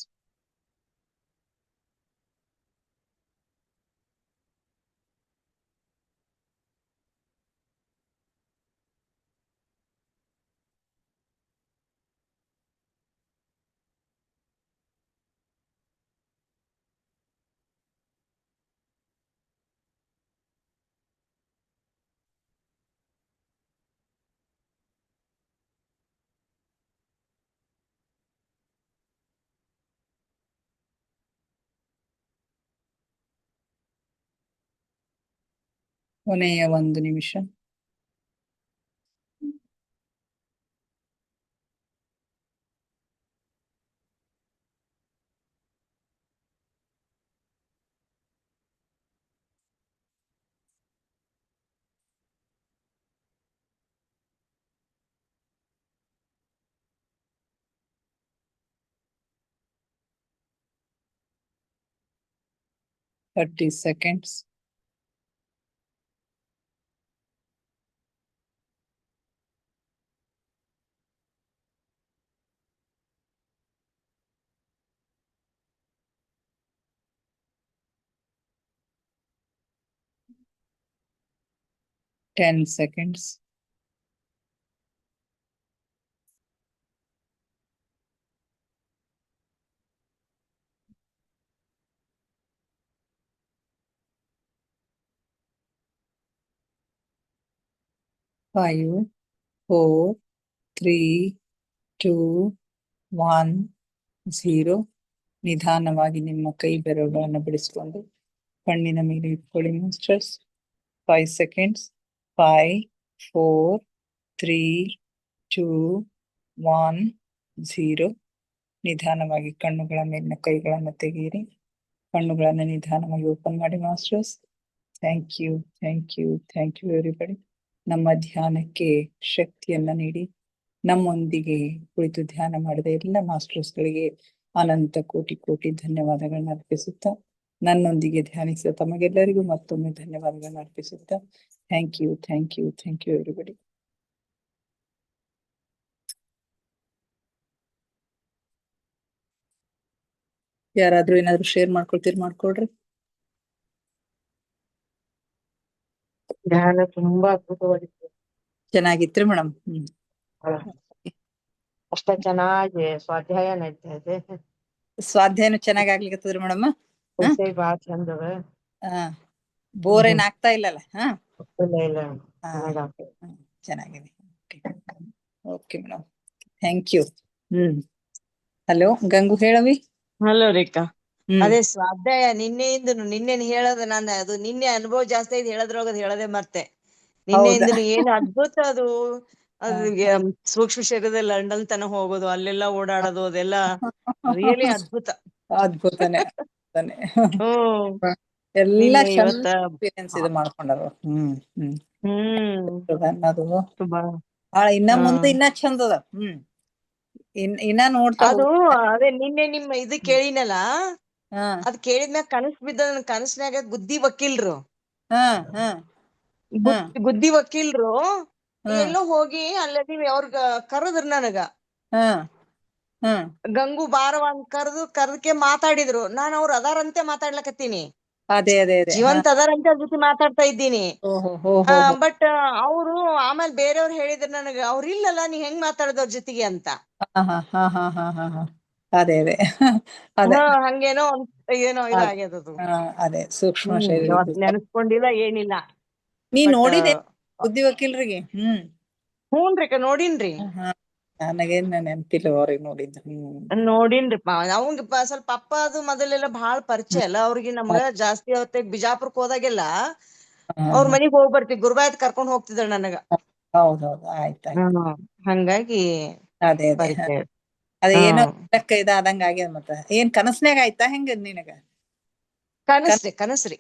ಕೊನೆಯ 1 ನಿಮಿಷ. Thirty seconds. Ten seconds. Five, 4, 3, 2, 1, 0. ನಿಧಾನವಾಗಿ ನಿಮ್ಮ ಕೈ ಬೆರಳುಗಳನ್ನು ಬಿಡಿಸಿಕೊಂಡು ಕಣ್ಣಿನ ಮೇಲೆ ಇಟ್ಕೊಳ್ಳಿ ಮಾಸ್ಟರ್ಸ್. 5 seconds. 5, 4, 3, 2, 1, 0. ನಿಧಾನವಾಗಿ ಕಣ್ಣುಗಳ ಮೇಲಿನ ಕೈಗಳನ್ನು ತೆಗೆಯಿರಿ. ಕಣ್ಣುಗಳನ್ನು ನಿಧಾನವಾಗಿ ಓಪನ್ ಮಾಡಿ masters. Thank you, thank you, thank you everybody. ನಮ್ಮ ಧ್ಯಾನಕ್ಕೆ ಶಕ್ತಿಯನ್ನ ನೀಡಿ ನಮ್ಮೊಂದಿಗೆ ಕುಳಿತು ಧ್ಯಾನ ಮಾಡಿದ ಎಲ್ಲ ಮಾಸ್ಟರ್ಸ್ಗಳಿಗೆ ಅನಂತ ಕೋಟಿ ಕೋಟಿ ಧನ್ಯವಾದಗಳನ್ನ ಅರ್ಪಿಸುತ್ತಾ, ನನ್ನೊಂದಿಗೆ ಧ್ಯಾನಿಸಿದ ತಮಗೆಲ್ಲರಿಗೂ ಮತ್ತೊಮ್ಮೆ ಧನ್ಯವಾದಗಳನ್ನ ಅರ್ಪಿಸುತ್ತಾ, thank you, thank you, thank you everybody. ಯಾರಾದ್ರೂ ಏನಾದ್ರು ಶೇರ್ ಮಾಡ್ಕೊಳ್ತೀರಿ ಮಾಡ್ಕೊಡ್ರಿ. ಧ್ಯಾನ ತುಂಬಾ ಅದ್ಭುತವಾಗಿತ್ತು. ಚೆನ್ನಾಗಿತ್ರಿ ಮೇಡಮ್. ಅಷ್ಟ ಚೆನ್ನಾಗಿ ಸ್ವಾಧ್ಯಾಯ ನಡೀತಾ ಇದೆ. ಸ್ವಾಧ್ಯಾಯನು ಚೆನ್ನಾಗಿ ಆಗ್ಲಿಕ್ಕತ್ತದ್ರಿ ಮೇಡಮ್. ವಿಷಯ ಬಾಳ ಚಂದವ. ಬೋರ್ ಏನ್ ಆಗ್ತಾ ಇಲ್ಲಲ್ಲ? ಇಲ್ಲ ಚೆನ್ನಾಗಿದೆ. Okay madam, thank you. Hello Gangu ಹೇಳವಿ. ಹಲೋ ರೇಖಾ. ಅದೇ ಸ್ವಾಧ್ಯಾಯ ನಿನ್ನೆ ಹೇಳೋದು ನಾನು, ಅದು ನಿನ್ನೆ ಅನುಭವ ಜಾಸ್ತಿ ಐತಿ, ಹೇಳೋದ್ರೊಳಗ ಹೇಳದೆ ಮತ್ತೆ. ನಿನ್ನೆಯಿಂದ ಏನು ಅದ್ಭುತ ಅದು. ಸೂಕ್ಷ್ಮ ಶರೀರದಲ್ಲಿ ಲಂಡನ್ ತನಕ ಹೋಗೋದು, ಅಲ್ಲೆಲ್ಲ ಓಡಾಡೋದು, ಅದೆಲ್ಲ ರಿಯಲಿ ಅದ್ಭುತ. ಅದ್ಭುತನೇ. ಎಲ್ಲ ಎಕ್ಸ್ಪೀರಿಯನ್ಸ್ ಇದು ಮಾಡ್ಕೊಂಡಾರ. ಅದು ಇನ್ನ ಮುಂದೆ ಇನ್ನ ಚಂದ ಅದ. ಇನ್ನ ನೋಡ್ತಾ ಅದು. ಅದೇ ನಿನ್ನೆ ನಿಮ್ಮ ಇದು ಕೇಳಿನಲ್ಲ, ಅದ್ ಕೇಳಿದ್ಮ್ಯಾಗ ಕನಸ್ ಬಿದ್ದ. ಕನಸ್ನ್ಯಾಗ ಗುದ್ದಿ ವಕೀಲ್ರು ಗುದ್ದಿ ವಕೀಲ್ರು ಎಲ್ಲೋ ಹೋಗಿ ಅಲ್ಲದಿ ಅವ್ರಗ ಕರದ್ರ ನನಗ. ಗಂಗು ಬಾರವ ಅಂತ ಕರ್ದಕ್ಕೆ ಮಾತಾಡಿದ್ರು. ನಾನ್ ಅವ್ರ ಅದಾರಂತೆ ಮಾತಾಡ್ಲಕತ್ತೀನಿ. ಅದೇ ಅದೇ ಅದೇ ಜೀವಂತ ಅದಾರಂತೆ ಅವ್ರ ಜೊತೆ ಮಾತಾಡ್ತಾ ಇದ್ದೀನಿ. ಬಟ್ ಅವ್ರು ಆಮೇಲೆ ಬೇರೆಯವ್ರು ಹೇಳಿದ್ರು ನನಗ, ಅವ್ರ ಇಲ್ಲಲ್ಲ, ನೀ ಹೆಂಗ್ ಮಾತಾಡೋದ್ ಅವ್ರ ಜೊತೆಗೆ ಅಂತ. ಅದೇ ಅದೇ ಅದೇ ಹಂಗೇನೋ ಏನೋ ಇದಾಗ್ಯದದು. ಅದೇ ಸೂಕ್ಷ್ಮ ಶರೀರ ನೆನಸ್ಕೊಂಡಿಲ್ಲ ಏನಿಲ್ಲ. ನೀ ನೋಡಿದೆ ಬುದ್ಧಿ ವಕೀಲ್ರಿಗೆ? ಹೂನ್ರಿ ನೋಡಿನ್ರಿ. ನನಗೇನ್ ನೆನಪಿಲ್ಲ ಅವ್ರಿಗೆ ನೋಡಿದ್ದು. ನೋಡಿನ್ರಿಪ್ಪ. ಅವಂಗ ಸ್ವಲ್ಪ ಅಪ್ಪ ಅದು ಮೊದಲೆಲ್ಲ ಬಾಳ ಪರಿಚಯ ಅಲ್ಲ ಅವ್ರಿಗೆ. ನಮ್ಗ ಜಾಸ್ತಿ ಹೊತ್ತ ಬಿಜಾಪುರಕ್ ಹೋದಾಗೆಲ್ಲ ಅವ್ರ ಮನಿಗ್ ಹೋಗ್ ಬರ್ತಿವಿ. ಗುರುಬಾಯತ್ ಕರ್ಕೊಂಡ್ ಹೋಗ್ತಿದ್ರ ನನಗ. ಹೌದೌದು, ಆಯ್ತಾಯ್ತು. ಹಂಗಾಗಿ ಅದೇ ಅದೇ ಅದೇ ಏನೋ ಇದಾದಂಗ ಆಗ್ಯದ. ಮತ್ತ ಏನ್ ಕನಸ್ನ್ಯಾಗ ಆಯ್ತಾ ಹೆಂಗ ನಿನಗ? ಕನಸ್ರಿ.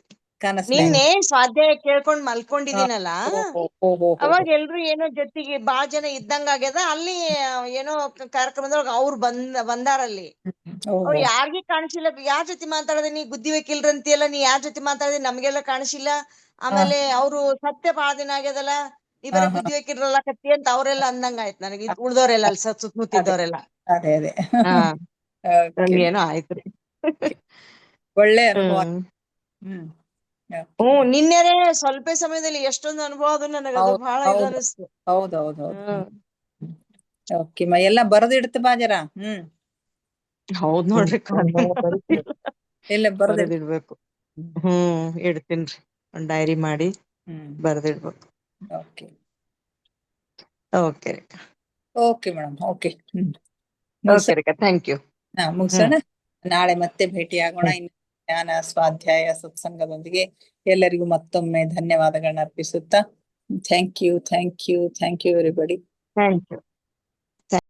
ನಿನ್ನೆ ಸ್ವಾಧ್ಯಾಯ ಕೇಳ್ಕೊಂಡ್ ಮಲ್ಕೊಂಡಿದ್ದೀನಲ್ಲ, ಅವಾಗ ಎಲ್ರು ಏನೋ ಜೊತೆಗೆ ಬಾಳ ಜನ ಇದ್ದಂಗ ಆಗ್ಯದ. ಅಲ್ಲಿ ಏನೋ ಕಾರ್ಯಕ್ರಮದೊಳಗ ಅವ್ರು ಬಂದಾರಲ್ಲಿ. ಅವ್ರು ಯಾರಿಗೂ ಕಾಣಿಸಿಲ್ಲ. ಯಾರ್ ಜೊತೆ ಮಾತಾಡದೆ? ನೀ ಗುದ್ದಿ ವಕೀಲ್ರಂತಿಯಲ್ಲ, ನೀ ಯಾರ್ ಜೊತೆ ಮಾತಾಡದೆ? ನಮ್ಗೆಲ್ಲ ಕಾಣಿಸಿಲ್ಲ. ಆಮೇಲೆ ಅವ್ರು ಸತ್ಯ ಬಾಳ ದಿನ ಆಗ್ಯದಲ್ಲ, ನೀ ಬರೀ ಗುದ್ದಿ ವಕೀಲ್ರಲ್ಲ ಕತ್ತಿ ಅಂತ ಅವ್ರೆಲ್ಲ ಅಂದಂಗ ಆಯ್ತು ನನಗೆ. ಉಳ್ದವ್ರೆಲ್ಲ ಅಲ್ಲಿ ಸುತ್ತಮುತ್ತಿದ್ದವ್ರೆಲ್ಲ ಅದೇ ಅದೇ. ಹಾ ಓಕೆ. ಹಂಗೇನೋ ಆಯ್ತ್ರಿ. ಒಳ್ಳೆ ಅನುಭವ. ಹ್ಮ್ ಹ್ಮ್. ನಿನ್ನೆನೆ ಸ್ವಲ್ಪ ಸಮಯದಲ್ಲಿ ಎಷ್ಟೊಂದು ಅನುಭವ ಅದು ನನಗದು ಹೌದ್ ಬಹಳ ಇದು ಹೌದು ಅನಿಸ್ತು. ಹೌದೌದೌದು. ಹ್ಮ್ ಓಕೆ ಎಲ್ಲ ಬರೆದಿಡ್ತ ಬಾಜರ. ಹೌದ್ ನೋಡ್ರಿ ಇಲ್ಲ ಬರೆದಿಡ್. ಬರೆದಿಡ್ಬೇಕು. ಇಡ್ತೀನ್ರಿ ಒಂದ್ ಡೈರಿ ಮಾಡಿ ಬರೆದಿಡ್ಬೇಕು. ಓಕೆ ಓಕೆ ರೀ. Okay madam. ಓಕೆ. ಓಕೆ ರೀ, ಥ್ಯಾಂಕ್ ಯು. ಮುಗಿಸೋಣ. ನಾಳೆ ಮತ್ತೆ ಭೇಟಿ ಆಗೋಣ ಇನ್ನು ಜ್ಞಾನ ಸ್ವಾಧ್ಯಾಯ ಸತ್ಸಂಗದೊಂದಿಗೆ. ಎಲ್ಲರಿಗೂ ಮತ್ತೊಮ್ಮೆ ಧನ್ಯವಾದಗಳನ್ನ ಅರ್ಪಿಸುತ್ತಾ thank you everybody. Thank you.